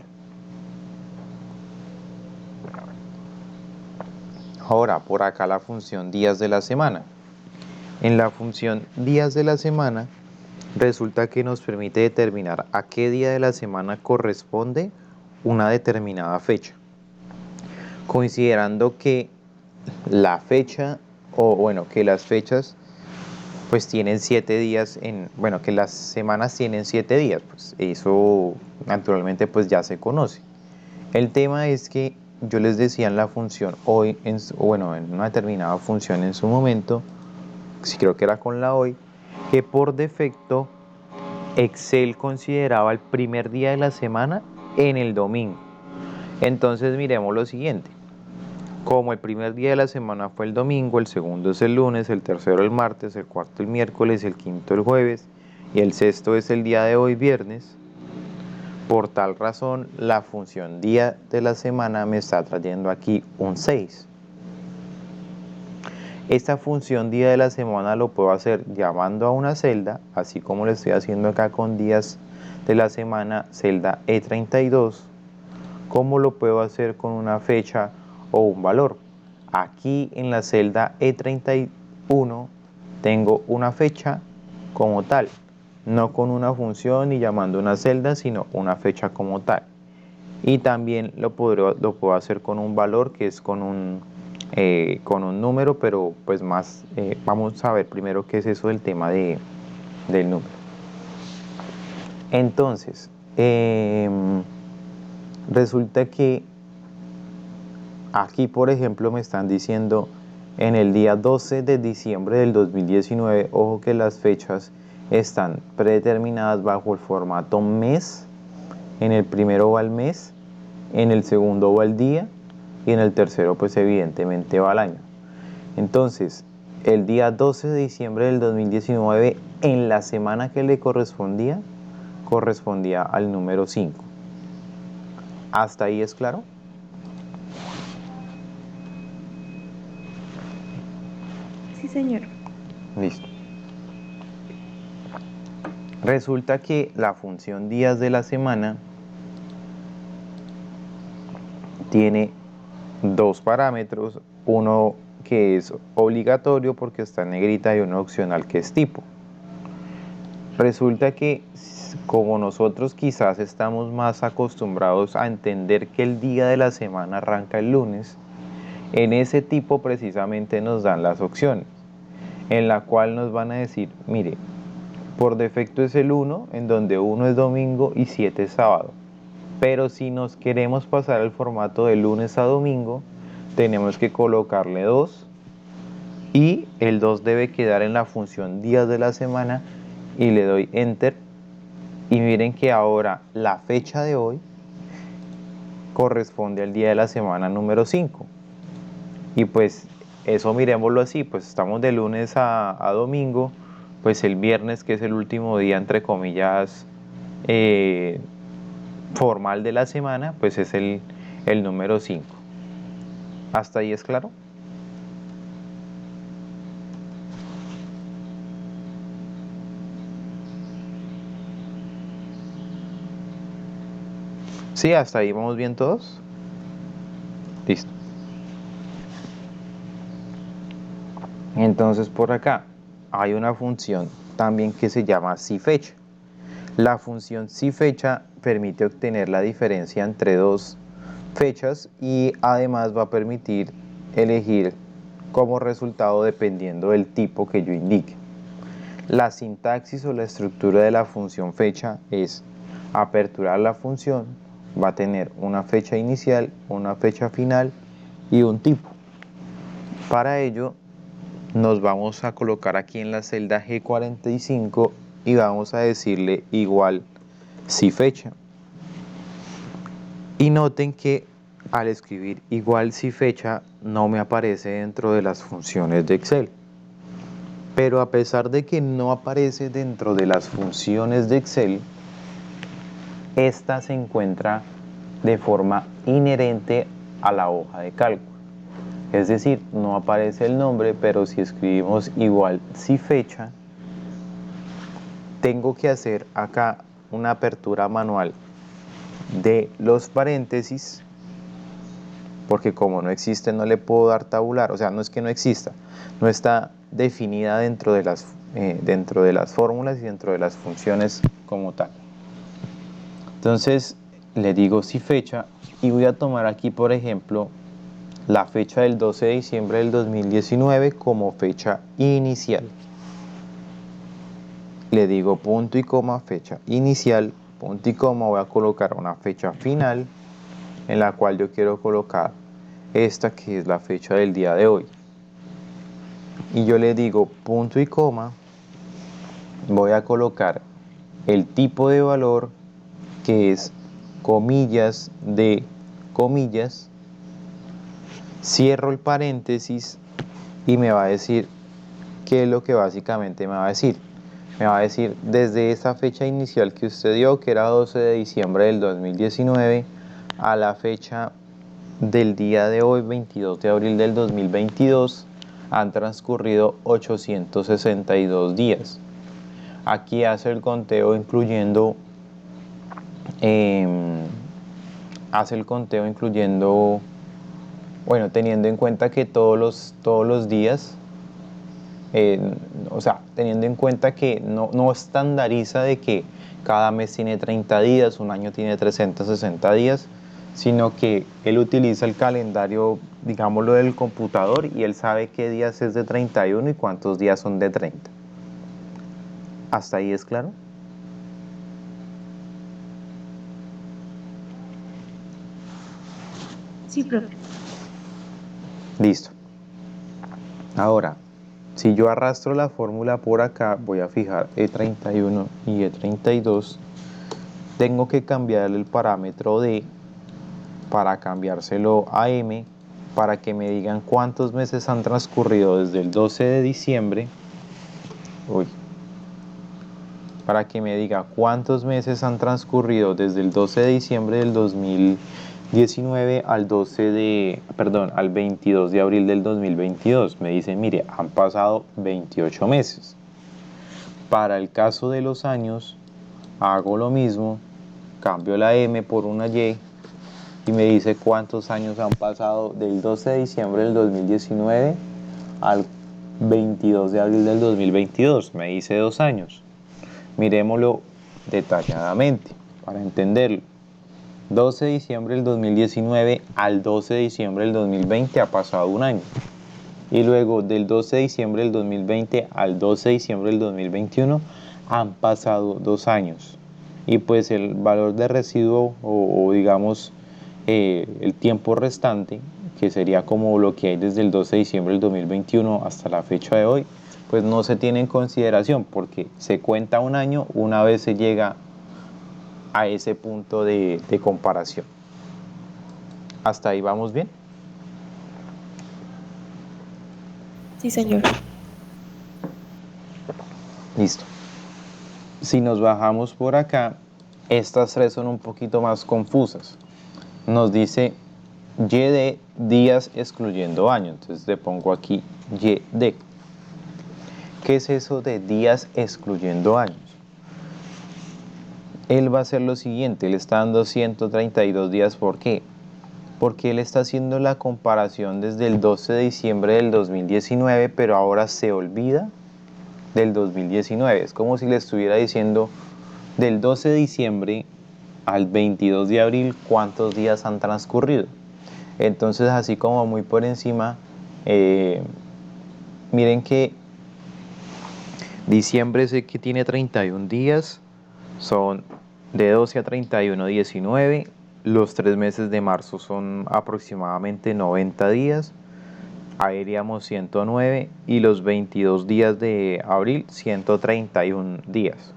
Ahora, por acá la función días de la semana. En la función días de la semana, resulta que nos permite determinar a qué día de la semana corresponde una determinada fecha. Considerando que la fecha, o bueno, que las fechas pues tienen 7 días bueno, que las semanas tienen 7 días, pues eso naturalmente pues ya se conoce. El tema es que yo les decía en la función hoy, bueno, en una determinada función en su momento, si creo que era con la hoy, que por defecto Excel consideraba el primer día de la semana en el domingo. Entonces miremos lo siguiente. Como el primer día de la semana fue el domingo, el segundo es el lunes, el tercero el martes, el cuarto el miércoles, el quinto el jueves y el sexto es el día de hoy, viernes. Por tal razón, la función día de la semana me está trayendo aquí un 6. Esta función día de la semana lo puedo hacer llamando a una celda, así como lo estoy haciendo acá con días de la semana, celda E32, como lo puedo hacer con una fecha o un valor. Aquí en la celda E31 tengo una fecha como tal, no con una función ni llamando una celda, sino una fecha como tal. Y también lo puedo hacer con un valor que es con un número, pero pues más, vamos a ver primero qué es eso del tema del número. Entonces, resulta que aquí, por ejemplo, me están diciendo en el día 12 de diciembre del 2019, ojo que las fechas están predeterminadas bajo el formato mes. En el primero va el mes, en el segundo va el día y en el tercero pues evidentemente va el año. Entonces, el día 12 de diciembre del 2019, en la semana que le correspondía al número 5. ¿Hasta ahí es claro? Sí, señor. Listo. Resulta que la función días de la semana tiene dos parámetros, uno que es obligatorio porque está en negrita y uno opcional que es tipo. Resulta que como nosotros quizás estamos más acostumbrados a entender que el día de la semana arranca el lunes, en ese tipo precisamente nos dan las opciones, en la cual nos van a decir, mire, por defecto es el 1, en donde 1 es domingo y 7 es sábado. Pero si nos queremos pasar al formato de lunes a domingo, tenemos que colocarle 2 y el 2 debe quedar en la función días de la semana y le doy enter y miren que ahora la fecha de hoy corresponde al día de la semana número 5 y pues eso miremoslo así, pues estamos de lunes a domingo, pues el viernes que es el último día entre comillas formal de la semana, pues es el número 5. ¿Hasta ahí es claro? Sí, hasta ahí vamos bien todos. Listo. Entonces por acá hay una función también que se llama siFecha. La función siFecha permite obtener la diferencia entre dos fechas y además va a permitir elegir como resultado dependiendo del tipo que yo indique. La sintaxis o la estructura de la función fecha es aperturar la función, va a tener una fecha inicial, una fecha final y un tipo. Para ello nos vamos a colocar aquí en la celda G45 y vamos a decirle igual si fecha. Y noten que al escribir igual si fecha no me aparece dentro de las funciones de Excel. Pero a pesar de que no aparece dentro de las funciones de Excel, esta se encuentra de forma inherente a la hoja de cálculo. Es decir, no aparece el nombre, pero si escribimos igual si fecha, tengo que hacer acá una apertura manual de los paréntesis, porque como no existe no le puedo dar tabular, o sea, no es que no exista, no está definida dentro de las fórmulas y dentro de las funciones como tal. Entonces le digo si fecha y voy a tomar aquí por ejemplo la fecha del 12 de diciembre del 2019 como fecha inicial. Le digo punto y coma, fecha inicial, punto y coma, voy a colocar una fecha final en la cual yo quiero colocar esta que es la fecha del día de hoy. Y yo le digo punto y coma, voy a colocar el tipo de valor que es comillas de comillas, cierro el paréntesis y me va a decir qué es lo que básicamente me va a decir. Me va a decir desde esa fecha inicial que usted dio, que era 12 de diciembre del 2019, a la fecha del día de hoy, 22 de abril del 2022, han transcurrido 862 días. Aquí hace el conteo incluyendo bueno, teniendo en cuenta que todos los días, o sea, teniendo en cuenta que no estandariza de que cada mes tiene 30 días, un año tiene 360 días, sino que él utiliza el calendario, digámoslo, del computador y él sabe qué días es de 31 y cuántos días son de 30. ¿Hasta ahí es claro? Sí, profe. Listo. Ahora, si yo arrastro la fórmula por acá, voy a fijar E31 y E32. Tengo que cambiarle el parámetro D para cambiárselo a M para que me digan cuántos meses han transcurrido desde el 12 de diciembre. Para que me diga cuántos meses han transcurrido desde el 12 de diciembre del 2019 al 22 de abril del 2022. Me dice, mire, han pasado 28 meses. Para el caso de los años, hago lo mismo, cambio la M por una Y y me dice cuántos años han pasado del 12 de diciembre del 2019 al 22 de abril del 2022. Me dice 2 años. Miremoslo detalladamente para entenderlo. 12 de diciembre del 2019 al 12 de diciembre del 2020 ha pasado un año. Y luego del 12 de diciembre del 2020 al 12 de diciembre del 2021 han pasado 2 años. Y pues el valor de residuo o digamos el tiempo restante, que sería como lo que hay desde el 12 de diciembre del 2021 hasta la fecha de hoy, pues no se tiene en consideración porque se cuenta un año una vez se llega a ese punto de comparación. ¿Hasta ahí vamos bien? Sí, señor. Listo. Si nos bajamos por acá, estas tres son un poquito más confusas. Nos dice Y de días excluyendo años. Entonces le pongo aquí Y de. ¿Qué es eso de días excluyendo años? Él va a hacer lo siguiente, él está dando 132 días. ¿Por qué? Porque él está haciendo la comparación desde el 12 de diciembre del 2019, pero ahora se olvida del 2019. Es como si le estuviera diciendo del 12 de diciembre al 22 de abril cuántos días han transcurrido. Entonces, así como muy por encima, miren que diciembre sé que tiene 31 días, son de 12 a 31, 19. Los 3 meses de marzo son aproximadamente 90 días. Ahí iríamos 109 y los 22 días de abril 131 días.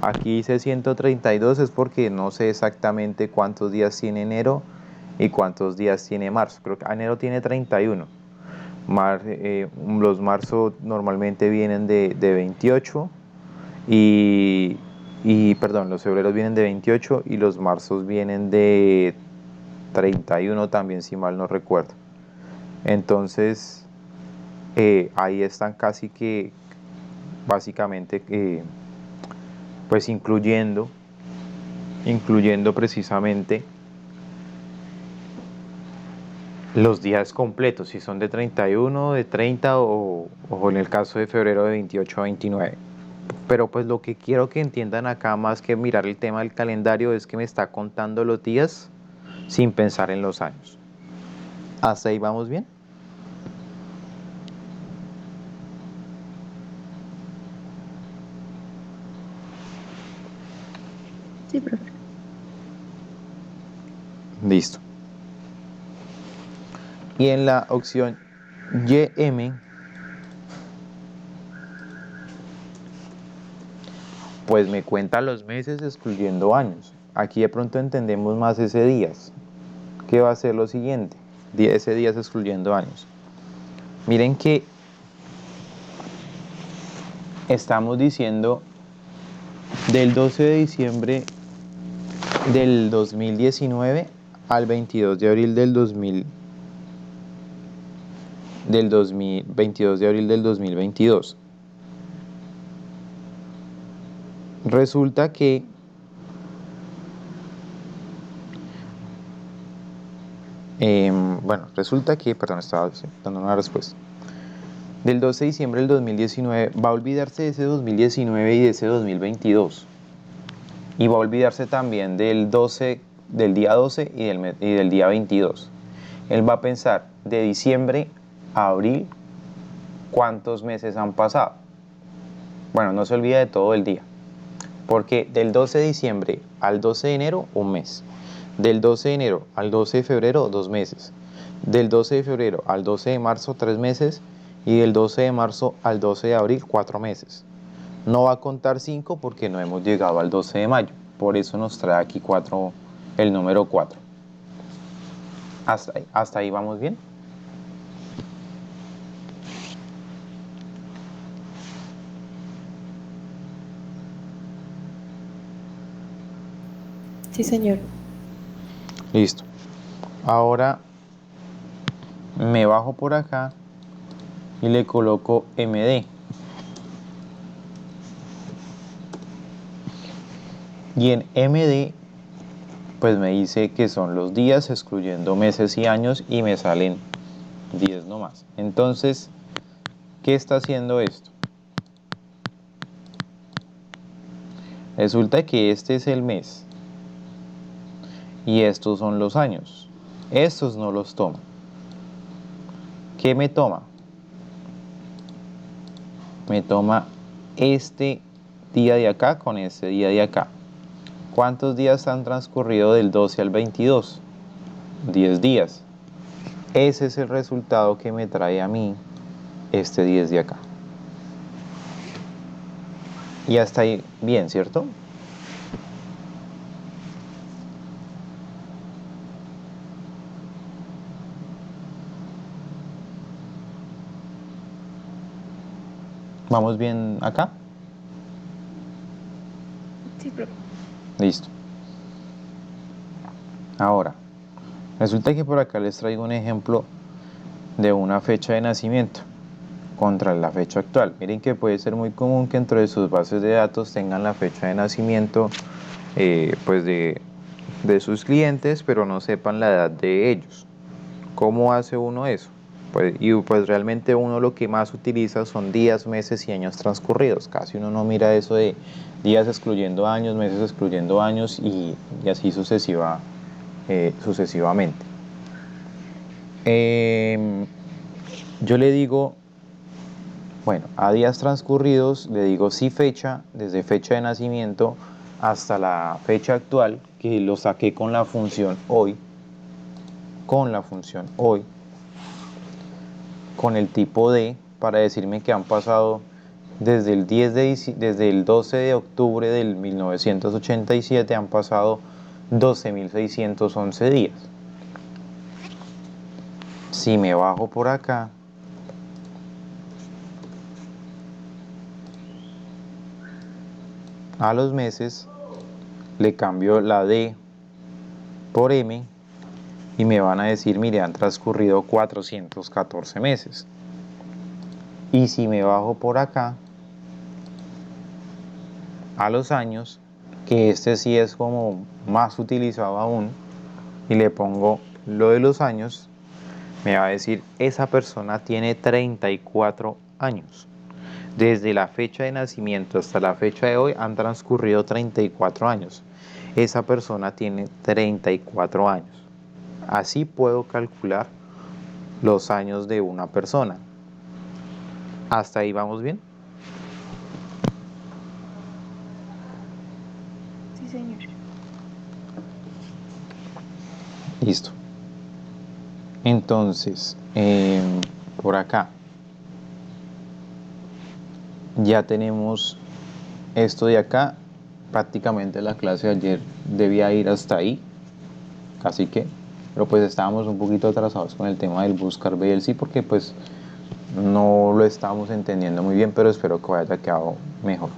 Aquí dice 132 es porque no sé exactamente cuántos días tiene enero y cuántos días tiene marzo. Creo que enero tiene 31. Los marzo normalmente vienen de 28 perdón, los febreros vienen de 28 y los marzos vienen de 31 también, si mal no recuerdo. Entonces, ahí están casi que, básicamente, pues incluyendo precisamente los días completos, si son de 31, de 30 o en el caso de febrero de 28 a 29. Pero pues lo que quiero que entiendan acá, más que mirar el tema del calendario, es que me está contando los días sin pensar en los años. ¿Hasta ahí vamos bien? Sí, profe. Listo. Y en la opción YM, pues me cuenta los meses excluyendo años. Aquí de pronto entendemos más ese días. ¿Qué va a ser lo siguiente? Ese días excluyendo años. Miren que estamos diciendo del 12 de diciembre del 2019 al 22 de abril del 22 de abril del 2022. Resulta que perdón, estaba dando una respuesta. Del 12 de diciembre del 2019 va a olvidarse de ese 2019 y de ese 2022. Y va a olvidarse también del 12 del día 12 y del día 22. Él va a pensar de diciembre a abril cuántos meses han pasado. Bueno, no se olvida de todo el día, porque del 12 de diciembre al 12 de enero, un mes. Del 12 de enero al 12 de febrero, 2 meses. Del 12 de febrero al 12 de marzo, 3 meses. Y del 12 de marzo al 12 de abril, 4 meses. No va a contar 5 porque no hemos llegado al 12 de mayo. Por eso nos trae aquí 4, el número 4. Hasta ahí vamos bien. Sí, señor. Listo. Ahora me bajo por acá y le coloco MD. Y en MD pues me dice que son los días excluyendo meses y años y me salen 10 nomás. Entonces, ¿qué está haciendo esto? Resulta que este es el mes y estos son los años. Estos no los toma. ¿Qué me toma? Me toma este día de acá con este día de acá. ¿Cuántos días han transcurrido del 12 al 22? 10 días. Ese es el resultado que me trae a mí este 10 de acá. Y hasta ahí bien, ¿cierto? ¿Vamos bien acá? Sí, profe. Listo. Ahora, resulta que por acá les traigo un ejemplo de una fecha de nacimiento contra la fecha actual. Miren que puede ser muy común que dentro de sus bases de datos tengan la fecha de nacimiento pues de sus clientes, pero no sepan la edad de ellos. ¿Cómo hace uno eso? Pues realmente uno lo que más utiliza son días, meses y años transcurridos. Casi uno no mira eso de días excluyendo años, meses excluyendo años y así sucesivamente. Yo le digo, bueno, a días transcurridos le digo sí fecha, desde fecha de nacimiento hasta la fecha actual, que lo saqué con la función hoy, con el tipo D, para decirme que han pasado desde el 12 de octubre del 1987 han pasado 12.611 días. Si me bajo por acá, a los meses le cambio la D por M y me van a decir, mire, han transcurrido 414 meses. Y si me bajo por acá, a los años, que este sí es como más utilizado aún, y le pongo lo de los años, me va a decir, esa persona tiene 34 años. Desde la fecha de nacimiento hasta la fecha de hoy han transcurrido 34 años. Esa persona tiene 34 años. Así puedo calcular los años de una persona. ¿Hasta ahí vamos bien? Sí, señor. Listo. Entonces, por acá ya tenemos esto de acá. Prácticamente la clase de ayer debía ir hasta ahí, casi que, pero pues estábamos un poquito atrasados con el tema del buscar VLC porque pues no lo estábamos entendiendo muy bien, pero espero que haya quedado mejor.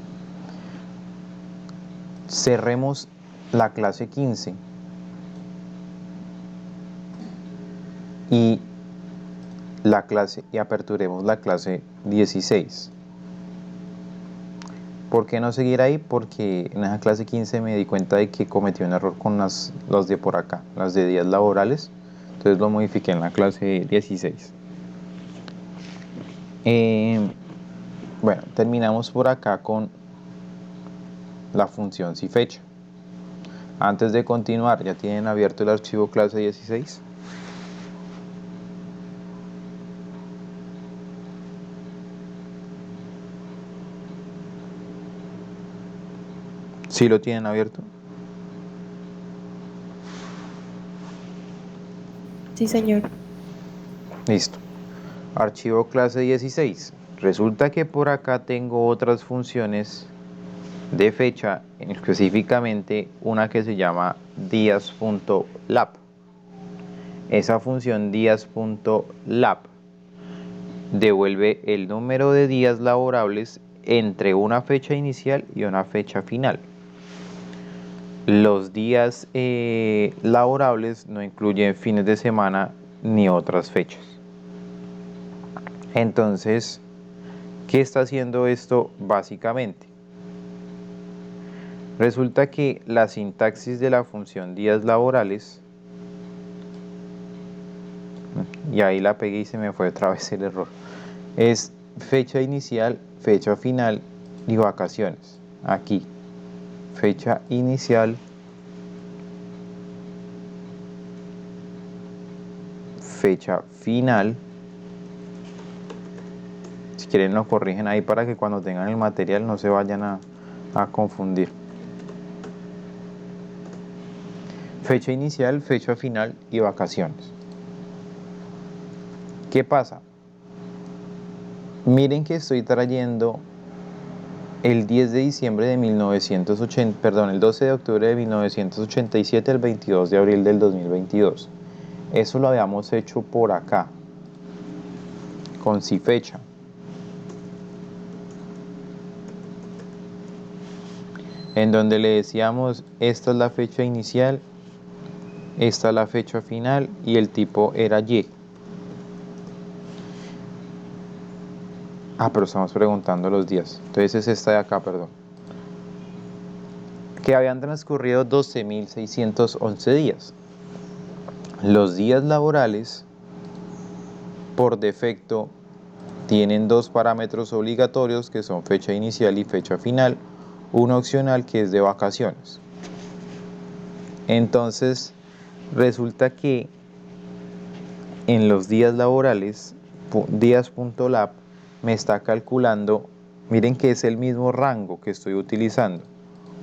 Cerremos la clase 15 y aperturemos la clase 16. ¿Por qué no seguir ahí? Porque en esa clase 15 me di cuenta de que cometí un error con las de por acá, las de días laborales. Entonces lo modifiqué en la clase 16. Bueno, terminamos por acá con la función si fecha. Antes de continuar, ¿ya tienen abierto el archivo clase 16? ¿Sí lo tienen abierto? Sí, señor. Listo. Archivo clase 16. Resulta que por acá tengo otras funciones de fecha, específicamente una que se llama días.lab. Esa función días.lab devuelve el número de días laborables entre una fecha inicial y una fecha final. Los días laborables no incluyen fines de semana ni otras fechas. Entonces, ¿qué está haciendo esto básicamente? Resulta que la sintaxis de la función días laborales, y ahí la pegué y se me fue otra vez el error, es fecha inicial, fecha final y vacaciones. Aquí, fecha inicial, fecha final. Si quieren lo corrigen ahí para que cuando tengan el material no se vayan a confundir. Fecha inicial, fecha final y vacaciones. ¿Qué pasa? Miren que estoy trayendo el 10 de diciembre de 1980, perdón, el 12 de octubre de 1987, el 22 de abril del 2022. Eso lo habíamos hecho por acá, con si fecha. En donde le decíamos, esta es la fecha inicial, esta es la fecha final y el tipo era Y. Pero estamos preguntando los días. Entonces es esta de acá, perdón. Que habían transcurrido 12.611 días. Los días laborales, por defecto, tienen dos parámetros obligatorios que son fecha inicial y fecha final, uno opcional que es de vacaciones. Entonces, resulta que en los días laborales, días.lab me está calculando, miren que es el mismo rango que estoy utilizando,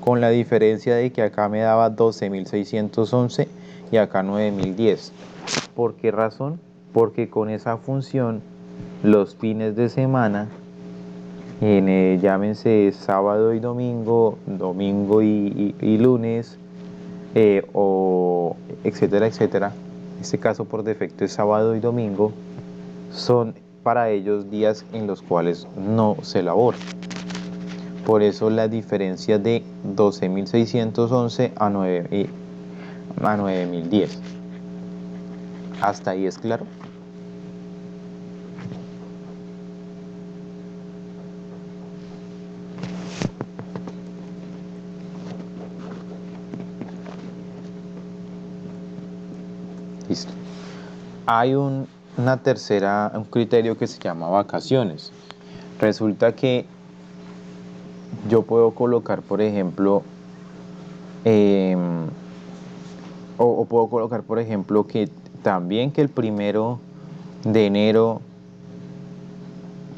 con la diferencia de que acá me daba 12.611 y acá 9.010. ¿Por qué razón? Porque con esa función los fines de semana, llámense sábado y domingo, domingo y lunes, o etcétera, etcétera. En este caso por defecto es sábado y domingo, son para ellos días en los cuales no se labora. Por eso la diferencia de 12.611 a 9.010. ¿Hasta ahí es claro? Listo. Hay un criterio que se llama vacaciones. Resulta que yo puedo colocar, por ejemplo, o puedo colocar, por ejemplo, que también que el 1 de enero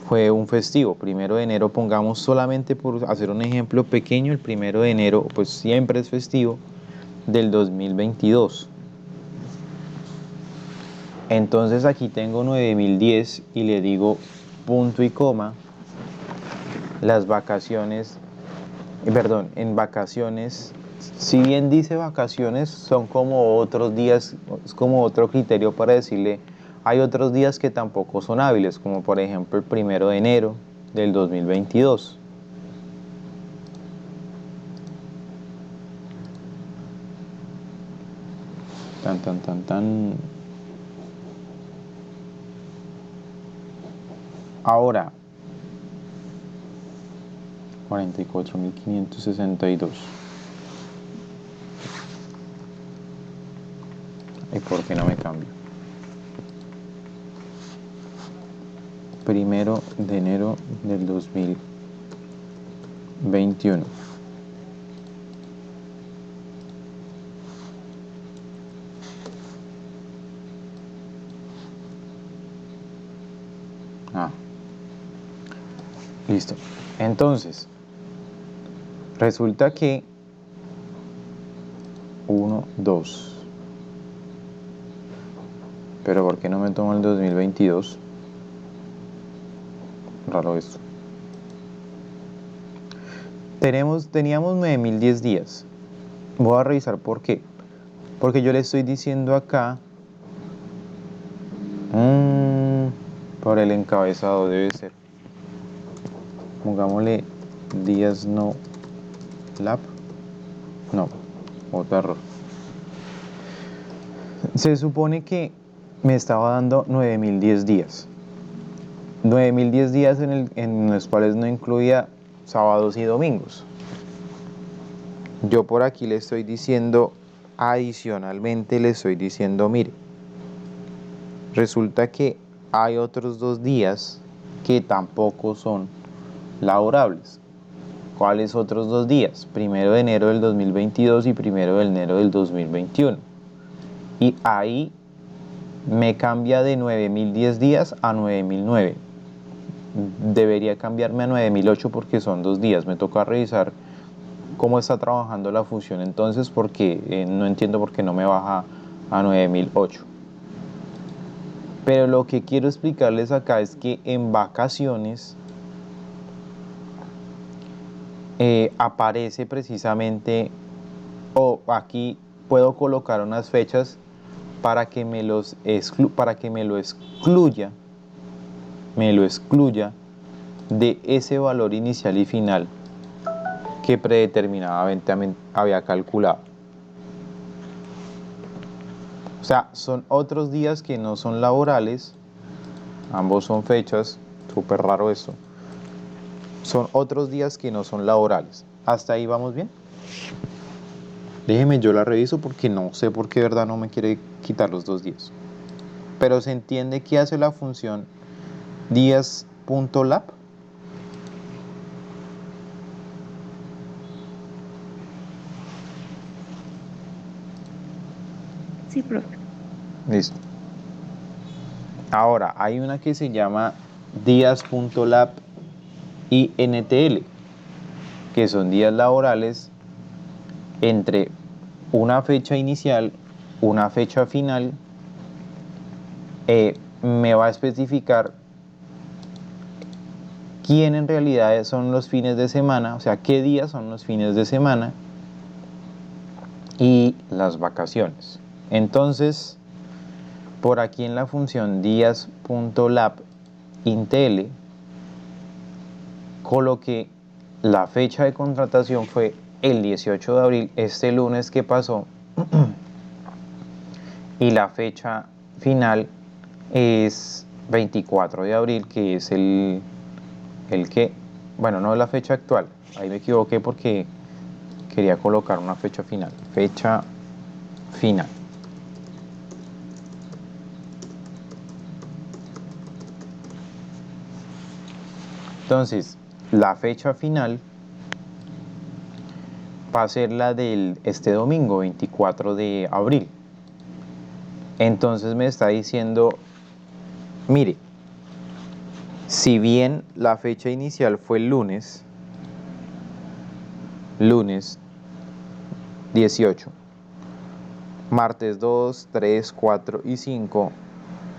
fue un festivo. 1 de enero, pongamos solamente por hacer un ejemplo pequeño, el 1 de enero pues siempre es festivo del 2022. Entonces aquí tengo 9.010 y le digo punto y coma, las vacaciones, perdón, en vacaciones, si bien dice vacaciones, son como otros días, es como otro criterio para decirle, hay otros días que tampoco son hábiles, como por ejemplo el 1 de enero del 2022. Ahora, 44.562. ¿Y por qué no me cambio? 1 de enero del 2021. Ah, listo. Entonces, resulta que 1, 2. Pero ¿por qué no me tomo el 2022? Raro esto. Teníamos 9010 días. Voy a revisar por qué. Porque yo le estoy diciendo acá, por el encabezado debe ser. Pongámosle días no lap. No, otro error. Se supone que me estaba dando 9010 días. 9010 días en los cuales no incluía sábados y domingos. Yo por aquí le estoy diciendo, adicionalmente le estoy diciendo, mire, resulta que hay otros 2 días que tampoco son laborables. ¿Cuáles otros 2 días? 1 de enero del 2022 y 1 de enero del 2021. Y ahí me cambia de 9010 días a 9009. Debería cambiarme a 9008 porque son 2 días. Me toca revisar cómo está trabajando la función entonces, porque no entiendo por qué no me baja a 9008. Pero lo que quiero explicarles acá es que en vacaciones aparece precisamente, o aquí puedo colocar unas fechas para que me lo excluya de ese valor inicial y final que predeterminadamente había calculado. O sea, son otros días que no son laborales, ambos son fechas, súper raro esto. Son otros días que no son laborales. ¿Hasta ahí vamos bien? Déjeme, yo la reviso porque no sé por qué de verdad no me quiere quitar los 2 días. Pero se entiende que hace la función días.lap. Sí, profe. Listo. Ahora, hay una que se llama días.lap y NTL, que son días laborales entre una fecha inicial, una fecha final. Me va a especificar quién en realidad son los fines de semana, o sea, qué días son los fines de semana y las vacaciones. Entonces, por aquí en la función días.lap.intl coloqué la fecha de contratación fue el 18 de abril, este lunes que pasó, y la fecha final es 24 de abril, que es el que, bueno, no es la fecha actual, ahí me equivoqué porque quería colocar una fecha final. Fecha final. Entonces, la fecha final va a ser la del este domingo, 24 de abril. Entonces me está diciendo, mire, si bien la fecha inicial fue el lunes 18, martes 2, 3, 4 y 5,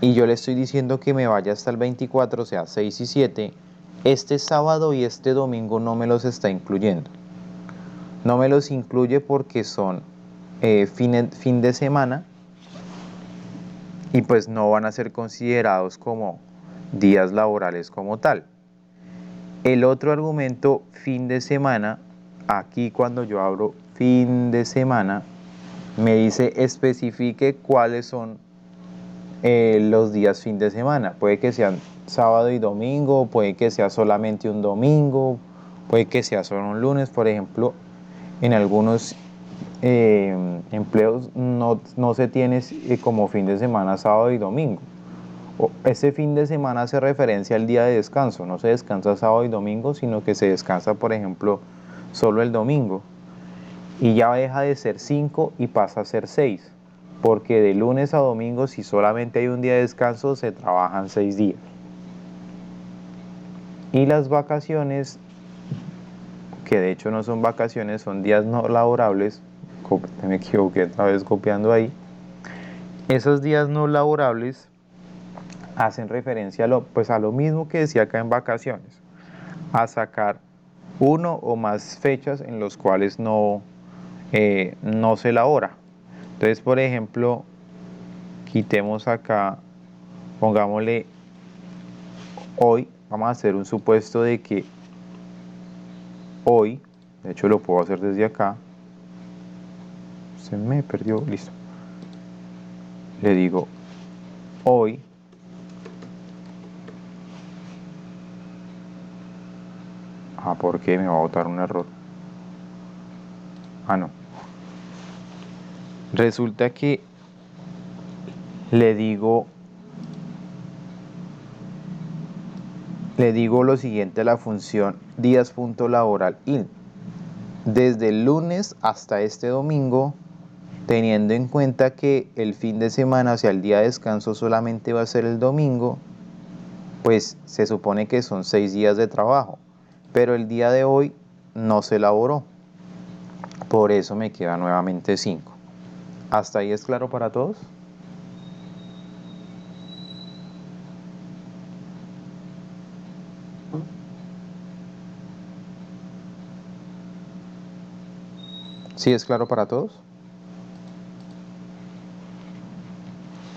y yo le estoy diciendo que me vaya hasta el 24, o sea, 6 y 7, este sábado y este domingo no me los está incluyendo. No me los incluye porque son fin de semana y pues no van a ser considerados como días laborales como tal. El otro argumento, fin de semana, aquí cuando yo abro fin de semana, me dice especifique cuáles son los días fin de semana. Puede que sean sábado y domingo, puede que sea solamente un domingo, puede que sea solo un lunes. Por ejemplo, en algunos empleos no se tiene como fin de semana sábado y domingo. Ese fin de semana hace referencia al día de descanso, no se descansa sábado y domingo, sino que se descansa, por ejemplo, solo el domingo. Y ya deja de ser 5 y pasa a ser 6, porque de lunes a domingo, si solamente hay un día de descanso, se trabajan 6 días. Y las vacaciones, que de hecho no son vacaciones, son días no laborables, me equivoqué otra vez copiando ahí, esos días no laborables hacen referencia pues a lo mismo que decía acá en vacaciones, a sacar uno o más fechas en los cuales no se labora. Entonces, por ejemplo, quitemos acá, pongámosle hoy, vamos a hacer un supuesto de que hoy, de hecho lo puedo hacer desde acá, se me perdió, listo. Le digo hoy, ¿por qué me va a botar un error? No. Resulta que le digo lo siguiente a la función días.laboral_in. Desde el lunes hasta este domingo, teniendo en cuenta que el fin de semana, o sea, el día de descanso solamente va a ser el domingo, pues se supone que son 6 días de trabajo, pero el día de hoy no se elaboró, por eso me queda nuevamente 5. ¿Hasta ahí es claro para todos? ¿Sí es claro para todos?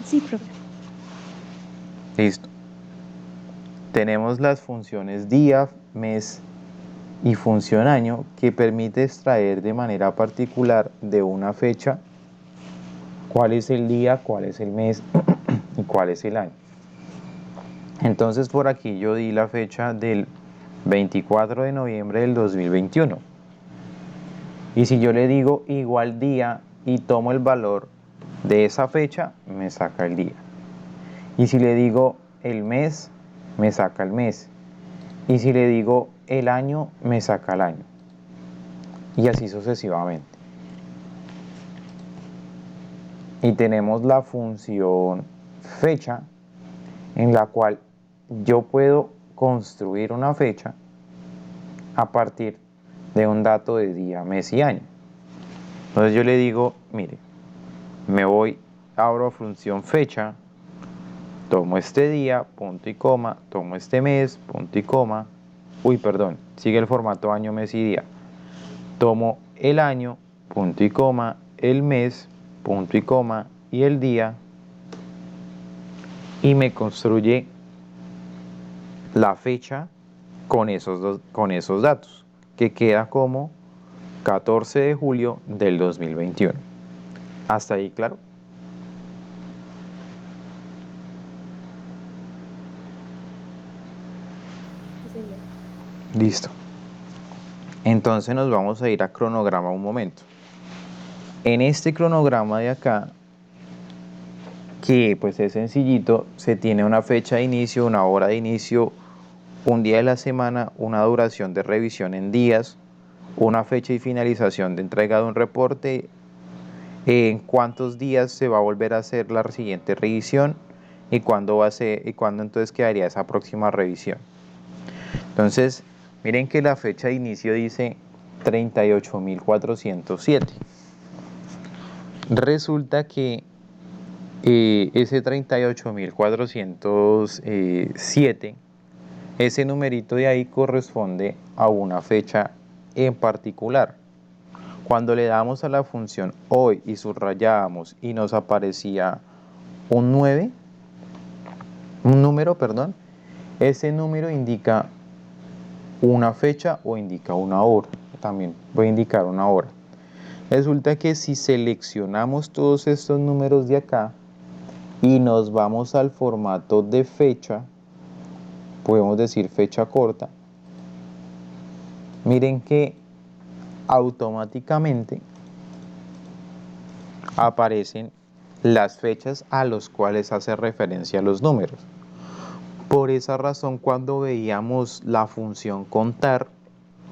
Sí, profe. Listo. Tenemos las funciones día, mes y función año, que permite extraer de manera particular de una fecha cuál es el día, cuál es el mes y cuál es el año. Entonces por aquí yo di la fecha del 24 de noviembre del 2021. Y si yo le digo igual día y tomo el valor de esa fecha, me saca el día. Y si le digo el mes, me saca el mes. Y si le digo el año, me saca el año. Y así sucesivamente. Y tenemos la función fecha, en la cual yo puedo construir una fecha a partir de un dato de día, mes y año. Entonces yo le digo, mire, me voy, abro función fecha, tomo este día, punto y coma, tomo este mes, punto y coma, sigue el formato año, mes y día. Tomo el año, punto y coma, el mes, punto y coma, y el día, y me construye la fecha con esos datos, que queda como 14 de julio del 2021. ¿Hasta ahí claro? Sí, señor. Listo. Entonces nos vamos a ir a cronograma un momento. En este cronograma de acá, que pues es sencillito, se tiene una fecha de inicio, una hora de inicio, un día de la semana, una duración de revisión en días, una fecha y finalización de entrega de un reporte, en cuántos días se va a volver a hacer la siguiente revisión y cuándo va a ser y cuándo entonces quedaría esa próxima revisión. Entonces, miren que la fecha de inicio dice 38.407. Resulta que ese 38.407, ese numerito de ahí corresponde a una fecha en particular. Cuando le damos a la función hoy y subrayábamos y nos aparecía un número, ese número indica una fecha o indica una hora. También puede indicar una hora. Resulta que si seleccionamos todos estos números de acá y nos vamos al formato de fecha, podemos decir fecha corta, miren que automáticamente aparecen las fechas a las cuales hace referencia los números. Por esa razón, cuando veíamos la función contar,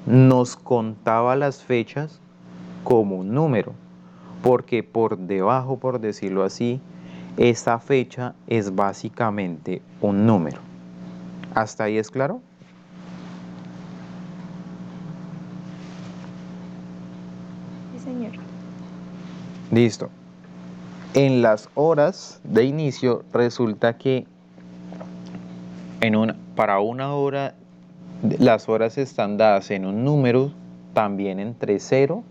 nos contaba las fechas como un número, porque por debajo, por decirlo así, esa fecha es básicamente un número. ¿Hasta ahí es claro? Listo. En las horas de inicio resulta que para una hora las horas están dadas en un número también entre 0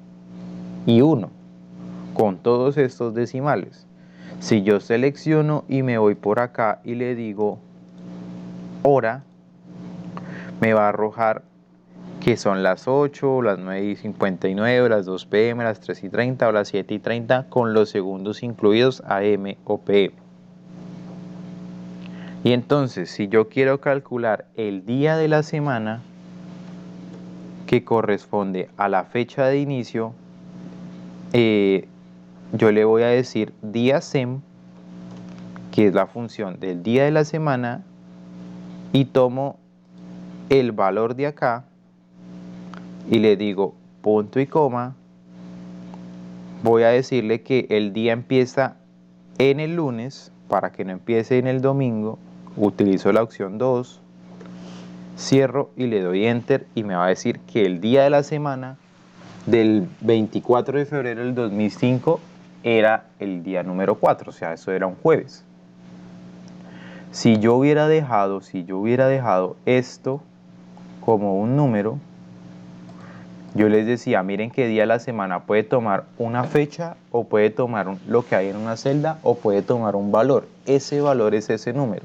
y 1, con todos estos decimales. Si yo selecciono y me voy por acá y le digo hora, me va a arrojar que son las 8, las 9:59, las 2 p.m., las 3:30 o las 7:30 con los segundos incluidos AM o PM. Y entonces, si yo quiero calcular el día de la semana que corresponde a la fecha de inicio, yo le voy a decir día SEM, que es la función del día de la semana, y tomo el valor de acá y le digo punto y coma. Voy a decirle que el día empieza en el lunes, para que no empiece en el domingo. Utilizo la opción 2, cierro y le doy enter y me va a decir que el día de la semana del 24 de febrero del 2005 era el día número 4, o sea, eso era un jueves. Si yo hubiera dejado esto como un número, yo les decía, miren qué día de la semana puede tomar una fecha o puede tomar lo que hay en una celda o puede tomar un valor. Ese valor es ese número.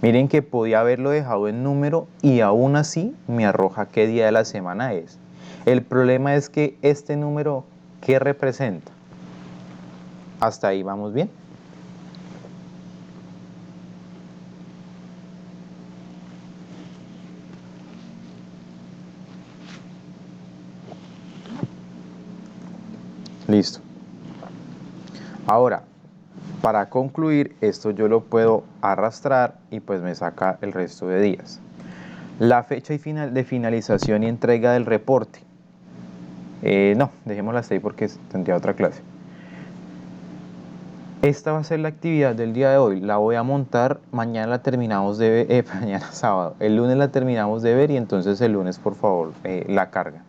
Miren que podía haberlo dejado en número y aún así me arroja qué día de la semana es. El problema es que este número, ¿qué representa? ¿Hasta ahí vamos bien? Listo. Ahora, para concluir, esto yo lo puedo arrastrar y pues me saca el resto de días. La fecha de finalización y entrega del reporte. No, dejémosla hasta ahí porque tendría otra clase. Esta va a ser la actividad del día de hoy. La voy a montar, mañana la terminamos de ver, mañana sábado. El lunes la terminamos de ver y entonces el lunes por favor la carga.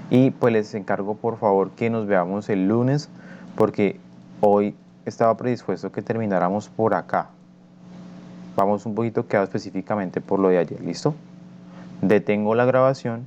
Y pues les encargo por favor que nos veamos el lunes porque hoy estaba predispuesto que termináramos por acá. Vamos un poquito quedado específicamente por lo de ayer, ¿listo? Detengo la grabación.